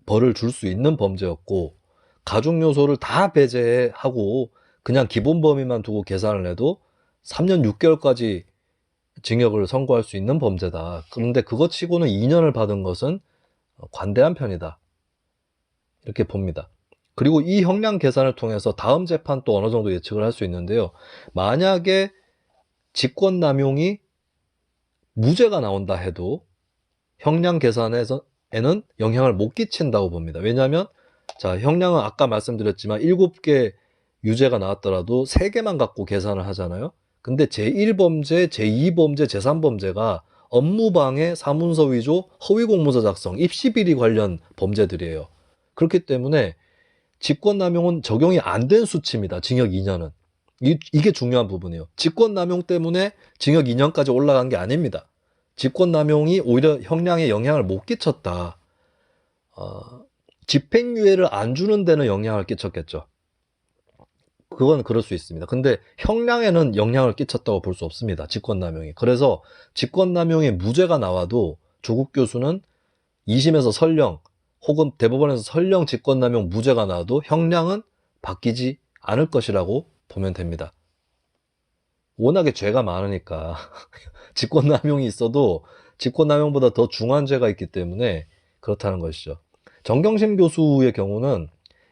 벌을 줄 수 있는 범죄였고, 가중 요소를 다 배제하고 그냥 기본 범위만 두고 계산을 해도 3년 6개월까지 징역을 선고할 수 있는 범죄다. 그런데 그것 치고는 2년을 받은 것은 관대한 편이다. 이렇게 봅니다. 그리고 이 형량 계산을 통해서 다음 재판 또 어느 정도 예측을 할 수 있는데요. 만약에 직권남용이 무죄가 나온다 해도 형량 계산에는 영향을 못 끼친다고 봅니다. 왜냐하면 자, 형량은 아까 말씀드렸지만 7개 유죄가 나왔더라도 3개만 갖고 계산을 하잖아요. 근데 제1범죄, 제2범죄, 제3범죄가 업무방해, 사문서 위조, 허위공문서 작성, 입시비리 관련 범죄들이에요. 그렇기 때문에 직권남용은 적용이 안 된 수치입니다. 징역 2년은. 이게 중요한 부분이에요. 직권남용 때문에 징역 2년까지 올라간 게 아닙니다. 직권남용이 오히려 형량에 영향을 못 끼쳤다. 집행유예를 안 주는 데는 영향을 끼쳤겠죠. 그건 그럴 수 있습니다. 근데 형량에는 영향을 끼쳤다고 볼 수 없습니다. 직권남용이. 그래서 직권남용에 무죄가 나와도 조국 교수는 2심에서 설령 혹은 대법원에서 설령 직권남용 무죄가 나와도 형량은 바뀌지 않을 것이라고 보면 됩니다. 워낙에 죄가 많으니까 직권남용이 있어도 직권남용보다 더 중한 죄가 있기 때문에 그렇다는 것이죠. 정경심 교수의 경우는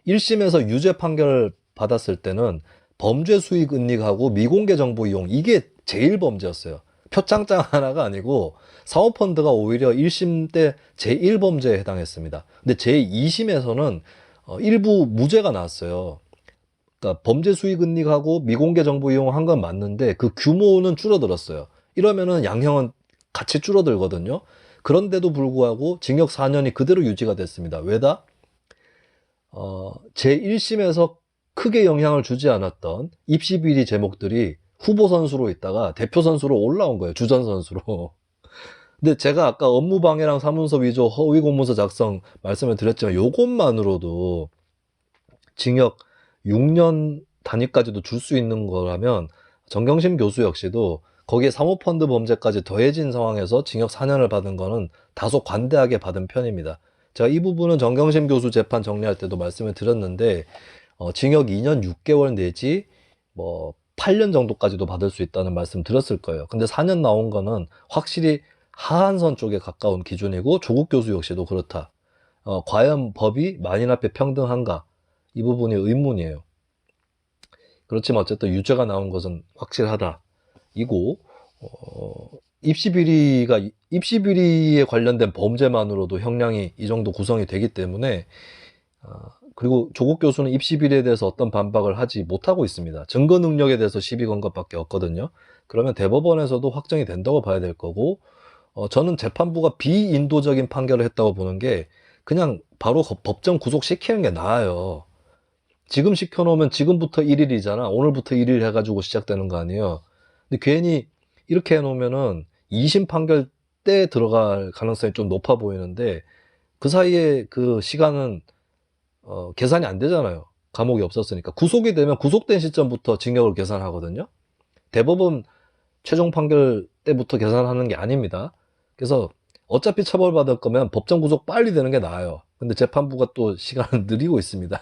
1심에서 유죄 판결을 받았을 때는 범죄 수익 은닉하고 미공개 정보 이용, 이게 제일 범죄였어요. 표창장 하나가 아니고 사모펀드가 오히려 1심 때 제1범죄에 해당했습니다. 근데 제2심에서는 일부 무죄가 나왔어요. 그러니까 범죄 수익 은닉하고 미공개 정보 이용한 건 맞는데 그 규모는 줄어들었어요. 이러면은 양형은 같이 줄어들거든요. 그런데도 불구하고 징역 4년이 그대로 유지가 됐습니다. 왜다? 제1심에서 크게 영향을 주지 않았던 입시비리 제목들이 후보 선수로 있다가 대표 선수로 올라온 거예요. 주전 선수로. 근데 제가 아까 업무방해랑 사문서 위조, 허위 공문서 작성 말씀을 드렸지만 요것만으로도 징역 6년 단위까지도 줄 수 있는 거라면 정경심 교수 역시도 거기에 사모펀드 범죄까지 더해진 상황에서 징역 4년을 받은 거는 다소 관대하게 받은 편입니다. 제가 이 부분은 정경심 교수 재판 정리할 때도 말씀을 드렸는데 징역 2년 6개월 내지 뭐 8년 정도까지도 받을 수 있다는 말씀 드렸을 거예요. 근데 4년 나온 거는 확실히 하한선 쪽에 가까운 기준이고 조국 교수 역시도 그렇다. 과연 법이 만인 앞에 평등한가? 이 부분이 의문이에요. 그렇지만 어쨌든 유죄가 나온 것은 확실하다. 이고 입시비리에 관련된 범죄만으로도 형량이 이 정도 구성이 되기 때문에 그리고 조국 교수는 입시비리에 대해서 어떤 반박을 하지 못하고 있습니다. 증거 능력에 대해서 시비 건 것밖에 없거든요. 그러면 대법원에서도 확정이 된다고 봐야 될 거고 저는 재판부가 비인도적인 판결을 했다고 보는 게 그냥 바로 법정 구속시키는 게 나아요. 지금 시켜놓으면 지금부터 1일이잖아. 오늘부터 1일 해가지고 시작되는 거 아니에요. 근데 괜히 이렇게 해놓으면은 2심 판결 때 들어갈 가능성이 좀 높아 보이는데 그 사이에 그 시간은 계산이 안 되잖아요. 감옥이 없었으니까. 구속이 되면 구속된 시점부터 징역을 계산하거든요. 대법원 최종 판결 때부터 계산하는 게 아닙니다. 그래서 어차피 처벌받을 거면 법정 구속 빨리 되는 게 나아요. 근데 재판부가 또 시간을 늘리고 있습니다.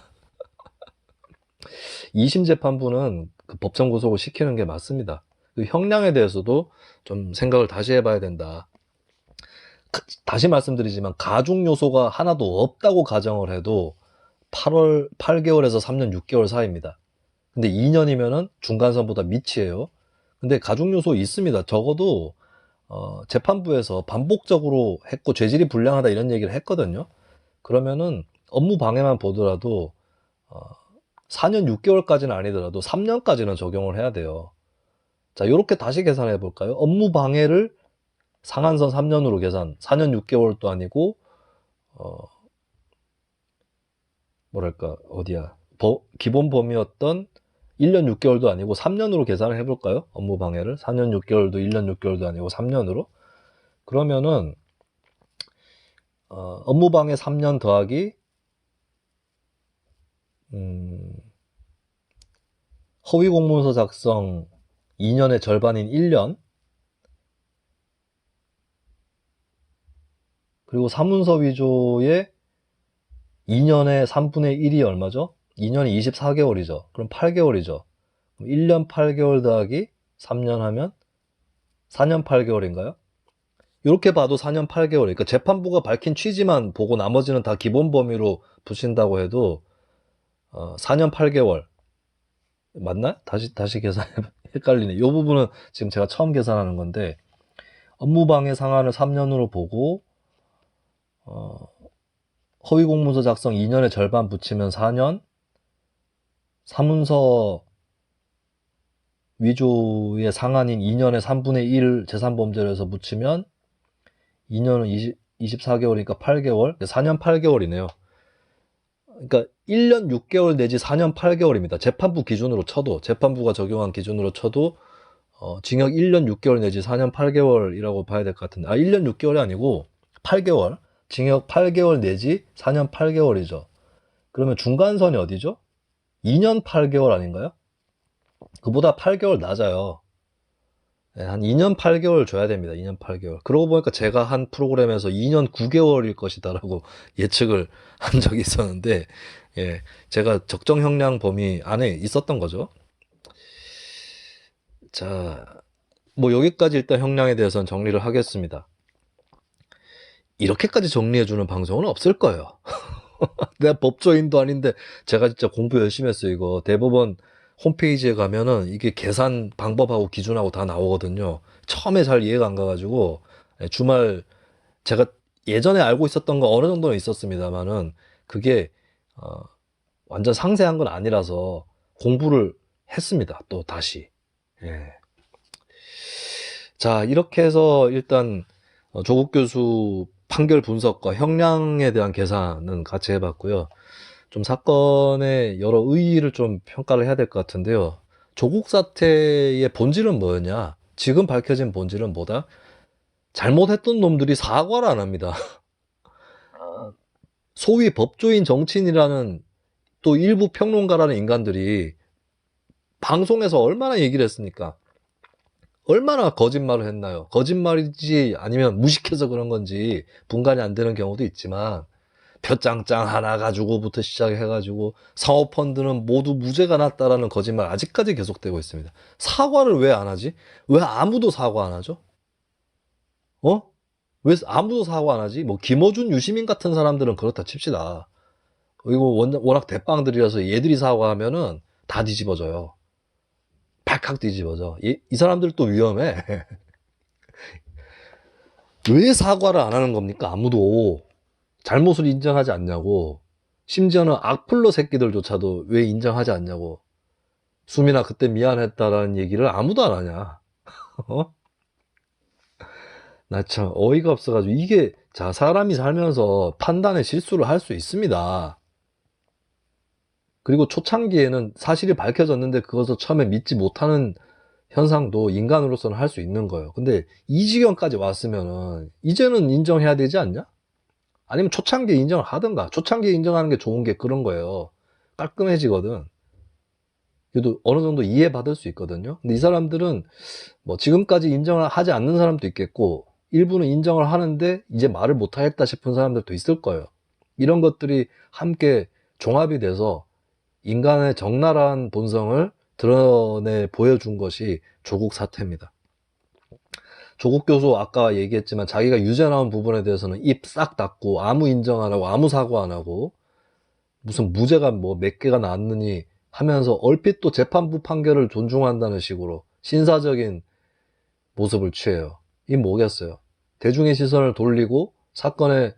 2심 재판부는 그 법정 구속을 시키는 게 맞습니다. 그 형량에 대해서도 좀 생각을 다시 해봐야 된다. 다시 말씀드리지만 가중 요소가 하나도 없다고 가정을 해도 8개월에서 3년 6개월 사이입니다. 근데 2년이면은 중간선보다 밑이에요. 근데 가중 요소 있습니다. 적어도 재판부에서 반복적으로 했고 죄질이 불량하다 이런 얘기를 했거든요. 그러면은 업무 방해만 보더라도 4년 6개월까지는 아니더라도 3년까지는 적용을 해야 돼요. 자, 이렇게 다시 계산해 볼까요? 업무 방해를 상한선 3년으로 계산, 4년 6개월도 아니고 뭐랄까 어디야? 기본 범위였던 1년 6개월도 아니고 3년으로 계산을 해볼까요? 업무 방해를. 4년 6개월도 1년 6개월도 아니고 3년으로. 그러면은 업무 방해 3년 더하기 허위 공문서 작성 2년의 절반인 1년, 그리고 사문서 위조의 2년의 3분의 1이 얼마죠? 2년이 24개월이죠. 그럼 8개월이죠. 1년 8개월 더하기 3년 하면 4년 8개월인가요? 이렇게 봐도 4년 8개월. 그러니까 재판부가 밝힌 취지만 보고 나머지는 다 기본 범위로 붙인다고 해도 4년 8개월. 맞나요? 다시 계산해. 헷갈리네. 이 부분은 지금 제가 처음 계산하는 건데, 업무방해 상한을 3년으로 보고, 허위 공문서 작성 2년의 절반 붙이면 4년, 사문서 위조의 상한인 2년의 3분의 1 재산범죄로 해서 붙이면 2년은 24개월이니까 8개월, 4년 8개월이네요. 그러니까 1년 6개월 내지 4년 8개월입니다. 재판부 기준으로 쳐도, 재판부가 적용한 기준으로 쳐도 징역 1년 6개월 내지 4년 8개월이라고 봐야 될 것 같은데, 1년 6개월이 아니고 8개월, 징역 8개월 내지 4년 8개월이죠. 그러면 중간선이 어디죠? 2년 8개월 아닌가요? 그보다 8개월 낮아요. 네, 한 2년 8개월 줘야 됩니다. 2년 8개월. 그러고 보니까 제가 한 프로그램에서 2년 9개월일 것이다라고 예측을 한 적이 있었는데, 예, 제가 적정 형량 범위 안에 있었던 거죠. 자, 뭐 여기까지 일단 형량에 대해서는 정리를 하겠습니다. 이렇게까지 정리해주는 방송은 없을 거예요. 내가 법조인도 아닌데 제가 진짜 공부 열심히 했어요. 이거 대법원 홈페이지에 가면은 이게 계산 방법하고 기준하고 다 나오거든요. 처음에 잘 이해가 안 가가지고 주말 제가 예전에 알고 있었던 거 어느 정도는 있었습니다만은 그게 완전 상세한 건 아니라서 공부를 했습니다. 또 다시. 예. 자, 이렇게 해서 일단 조국 교수 판결 분석과 형량에 대한 계산은 같이 해봤고요. 좀 사건의 여러 의의를 좀 평가를 해야 될 것 같은데요. 조국 사태의 본질은 뭐였냐? 지금 밝혀진 본질은 뭐다? 잘못했던 놈들이 사과를 안 합니다. 소위 법조인 정치인이라는 또 일부 평론가라는 인간들이 방송에서 얼마나 얘기를 했습니까? 얼마나 거짓말을 했나요? 거짓말이지 아니면 무식해서 그런 건지 분간이 안 되는 경우도 있지만 표창장 하나 가지고부터 시작해가지고 사모펀드는 모두 무죄가 났다라는 거짓말 아직까지 계속되고 있습니다. 사과를 왜 안 하지? 왜 아무도 사과 안 하죠? 왜 아무도 사과 안 하지? 뭐 김어준, 유시민 같은 사람들은 그렇다 칩시다. 이거 워낙 대빵들이라서 얘들이 사과하면은 다 뒤집어져요. 발칵 뒤집어져. 이 사람들도 위험해. 왜 사과를 안 하는 겁니까? 아무도 잘못을 인정하지 않냐고. 심지어는 악플러 새끼들조차도 왜 인정하지 않냐고. 수민아 그때 미안했다라는 얘기를 아무도 안 하냐. 나 참 어이가 없어가지고 이게 자 사람이 살면서 판단에 실수를 할 수 있습니다. 그리고 초창기에는 사실이 밝혀졌는데 그것을 처음에 믿지 못하는 현상도 인간으로서는 할 수 있는 거예요. 근데 이 지경까지 왔으면은 이제는 인정해야 되지 않냐? 아니면 초창기에 인정을 하든가. 초창기에 인정하는 게 좋은 게 그런 거예요. 깔끔해지거든. 그래도 어느 정도 이해받을 수 있거든요. 근데 이 사람들은 뭐 지금까지 인정을 하지 않는 사람도 있겠고 일부는 인정을 하는데 이제 말을 못하겠다 싶은 사람들도 있을 거예요. 이런 것들이 함께 종합이 돼서 인간의 적나라한 본성을 드러내 보여준 것이 조국 사태입니다. 조국 교수 아까 얘기했지만 자기가 유죄 나온 부분에 대해서는 입 싹 닫고 아무 인정 안 하고 아무 사과 안 하고 무슨 무죄가 뭐 몇 개가 나왔느니 하면서 얼핏 또 재판부 판결을 존중한다는 식으로 신사적인 모습을 취해요. 이게 뭐겠어요? 대중의 시선을 돌리고 사건의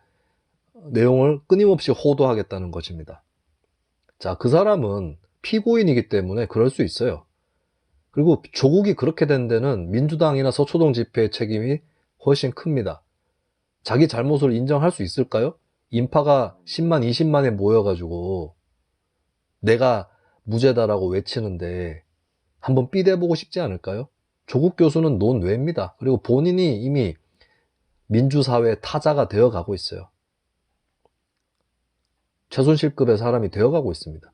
내용을 끊임없이 호도하겠다는 것입니다. 자, 그 사람은 피고인이기 때문에 그럴 수 있어요. 그리고 조국이 그렇게 된 데는 민주당이나 서초동 집회의 책임이 훨씬 큽니다. 자기 잘못을 인정할 수 있을까요? 인파가 10만, 20만에 모여가지고 내가 무죄다라고 외치는데 한번 삐대보고 싶지 않을까요? 조국 교수는 논외입니다. 그리고 본인이 이미 민주사회의 타자가 되어가고 있어요. 최순실급의 사람이 되어가고 있습니다.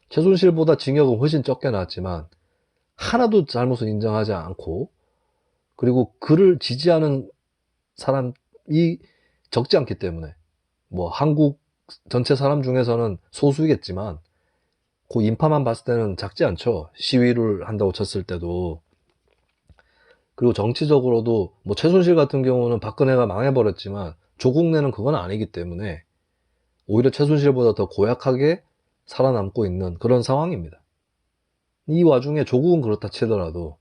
최순실보다 징역은 훨씬 적게 나왔지만 하나도 잘못을 인정하지 않고, 그리고 그를 지지하는 사람이 적지 않기 때문에, 뭐 한국 전체 사람 중에서는 소수이겠지만 그 인파만 봤을 때는 작지 않죠. 시위를 한다고 쳤을 때도. 그리고 정치적으로도 뭐 최순실 같은 경우는 박근혜가 망해버렸지만 조국 내는 그건 아니기 때문에 오히려 최순실보다 더 고약하게 살아남고 있는 그런 상황입니다. 이 와중에 조국은 그렇다 치더라도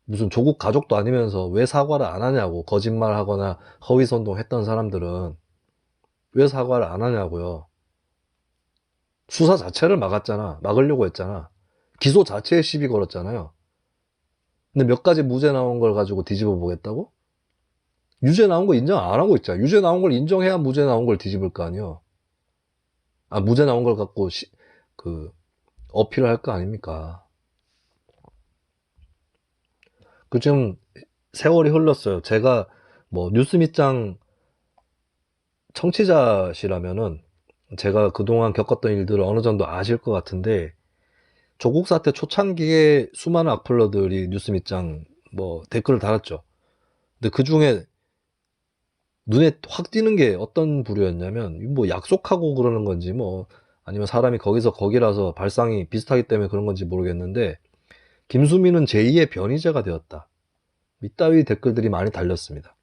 무슨 조국 가족도 아니면서 왜 사과를 안 하냐고, 거짓말하거나 허위선동했던 사람들은 왜 사과를 안 하냐고요. 수사 자체를 막았잖아. 막으려고 했잖아. 기소 자체에 시비 걸었잖아요. 근데 몇 가지 무죄 나온 걸 가지고 뒤집어 보겠다고? 유죄 나온 거 인정 안 하고 있잖아. 유죄 나온 걸 인정해야 무죄 나온 걸 뒤집을 거 아니에요. 아, 무죄 나온 걸 갖고 어필을 할 거 아닙니까? 좀 세월이 흘렀어요. 제가 뭐 뉴스 밑장 청취자시라면은 제가 그동안 겪었던 일들을 어느 정도 아실 것 같은데, 조국 사태 초창기에 수많은 악플러들이 뉴스 밑장 뭐 댓글을 달았죠. 근데 그 중에 눈에 확 띄는 게 어떤 부류였냐면, 뭐 약속하고 그러는 건지 뭐 아니면 사람이 거기서 거기라서 발상이 비슷하기 때문에 그런 건지 모르겠는데, 김수민은 제2의 변희재가 되었다, 이따위 댓글들이 많이 달렸습니다.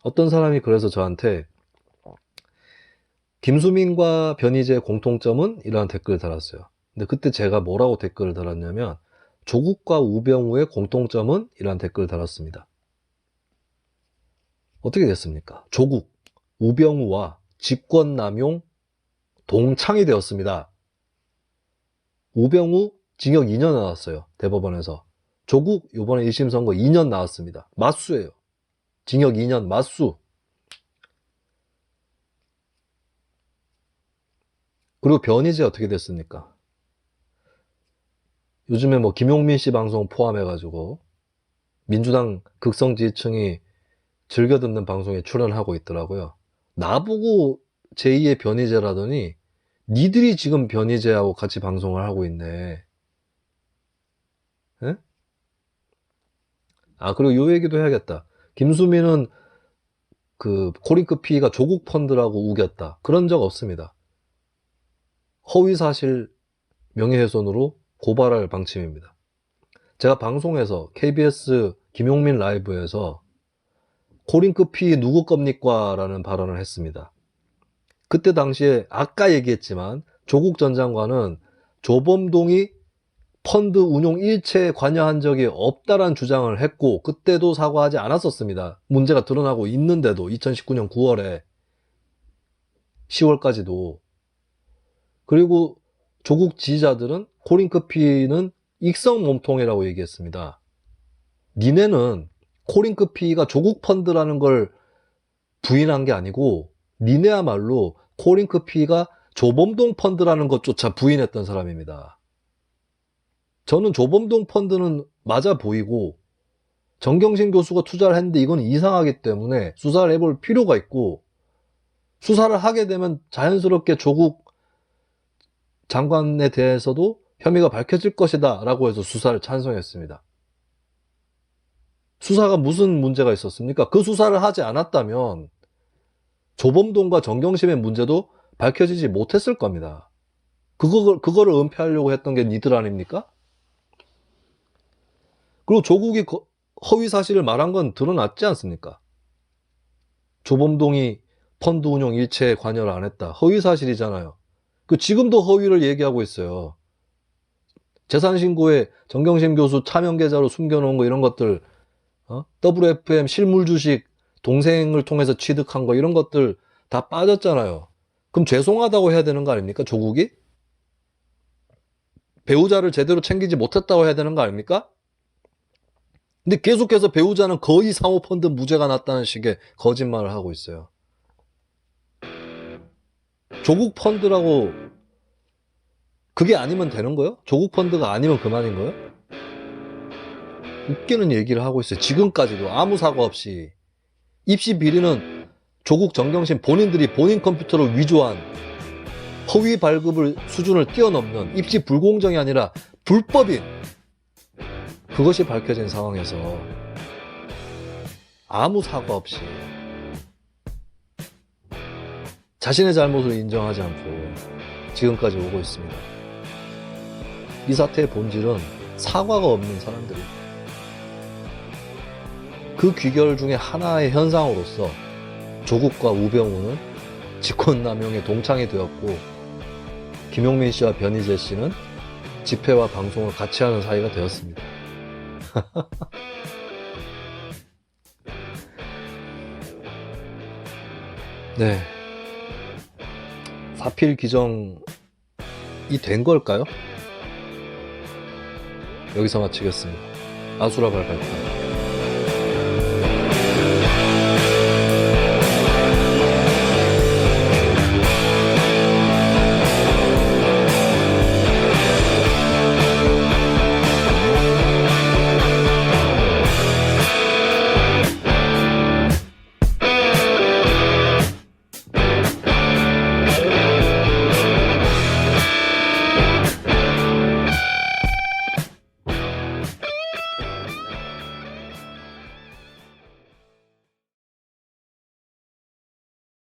어떤 사람이 그래서 저한테 김수민과 변희재의 공통점은? 이라는 댓글을 달았어요. 근데 그때 제가 뭐라고 댓글을 달았냐면, 조국과 우병우의 공통점은? 이라는 댓글을 달았습니다. 어떻게 됐습니까? 조국, 우병우와 직권남용 동창이 되었습니다. 우병우 징역 2년 나왔어요. 대법원에서. 조국 이번에 1심 선고 2년 나왔습니다. 맞수예요. 징역 2년 맞수. 그리고 변희재 어떻게 됐습니까? 요즘에 뭐 김용민 씨 방송 포함해가지고 민주당 극성 지지층이 즐겨 듣는 방송에 출연하고 있더라고요. 나보고 제2의 변희재라더니 니들이 지금 변희재하고 같이 방송을 하고 있네. 에? 아, 그리고 요 얘기도 해야겠다. 김수민은 그 코링크 피가 조국 펀드라고 우겼다. 그런 적 없습니다. 허위사실 명예훼손으로 고발할 방침입니다. 제가 방송에서 KBS 김용민 라이브에서 코링크 피 누구 겁니까? 라는 발언을 했습니다. 그때 당시에 아까 얘기했지만 조국 전 장관은 조범동이 펀드 운용 일체에 관여한 적이 없다라는 주장을 했고, 그때도 사과하지 않았었습니다. 문제가 드러나고 있는데도 2019년 9월에 10월까지도. 그리고 조국 지지자들은 코링크피는 익성 몸통이라고 얘기했습니다. 니네는 코링크피가 조국 펀드라는 걸 부인한 게 아니고, 니네야말로 코링크피가 조범동 펀드라는 것조차 부인했던 사람입니다. 저는 조범동 펀드는 맞아 보이고, 정경심 교수가 투자를 했는데 이건 이상하기 때문에 수사를 해볼 필요가 있고, 수사를 하게 되면 자연스럽게 조국 장관에 대해서도 혐의가 밝혀질 것이다 라고 해서 수사를 찬성했습니다. 수사가 무슨 문제가 있었습니까? 그 수사를 하지 않았다면 조범동과 정경심의 문제도 밝혀지지 못했을 겁니다. 그거를 은폐하려고 했던 게 니들 아닙니까? 그리고 조국이 허위 사실을 말한 건 드러났지 않습니까? 조범동이 펀드 운용 일체에 관여를 안 했다. 허위 사실이잖아요. 지금도 허위를 얘기하고 있어요. 재산신고에 정경심 교수 차명 계좌로 숨겨놓은 거 이런 것들, WFM 실물 주식 동생을 통해서 취득한 거 이런 것들 다 빠졌잖아요. 그럼 죄송하다고 해야 되는 거 아닙니까? 조국이? 배우자를 제대로 챙기지 못했다고 해야 되는 거 아닙니까? 근데 계속해서 배우자는 거의 사모펀드 무죄가 났다는 식의 거짓말을 하고 있어요. 조국 펀드라고 그게 아니면 되는 거예요? 조국 펀드가 아니면 그만인 거예요? 웃기는 얘기를 하고 있어요. 지금까지도 아무 사과 없이. 입시 비리는 조국 정경심 본인들이 본인 컴퓨터로 위조한 허위 발급을 수준을 뛰어넘는 입시 불공정이 아니라 불법인 그것이 밝혀진 상황에서 아무 사과 없이 자신의 잘못을 인정하지 않고 지금까지 오고 있습니다. 이 사태의 본질은 사과가 없는 사람들입니다. 그 귀결 중에 하나의 현상으로서 조국과 우병우는 직권남용에 동창이 되었고 김용민 씨와 변희재 씨는 집회와 방송을 같이 하는 사이가 되었습니다. 네. 사필 기정이 된 걸까요? 여기서 마치겠습니다. 아수라 발발타.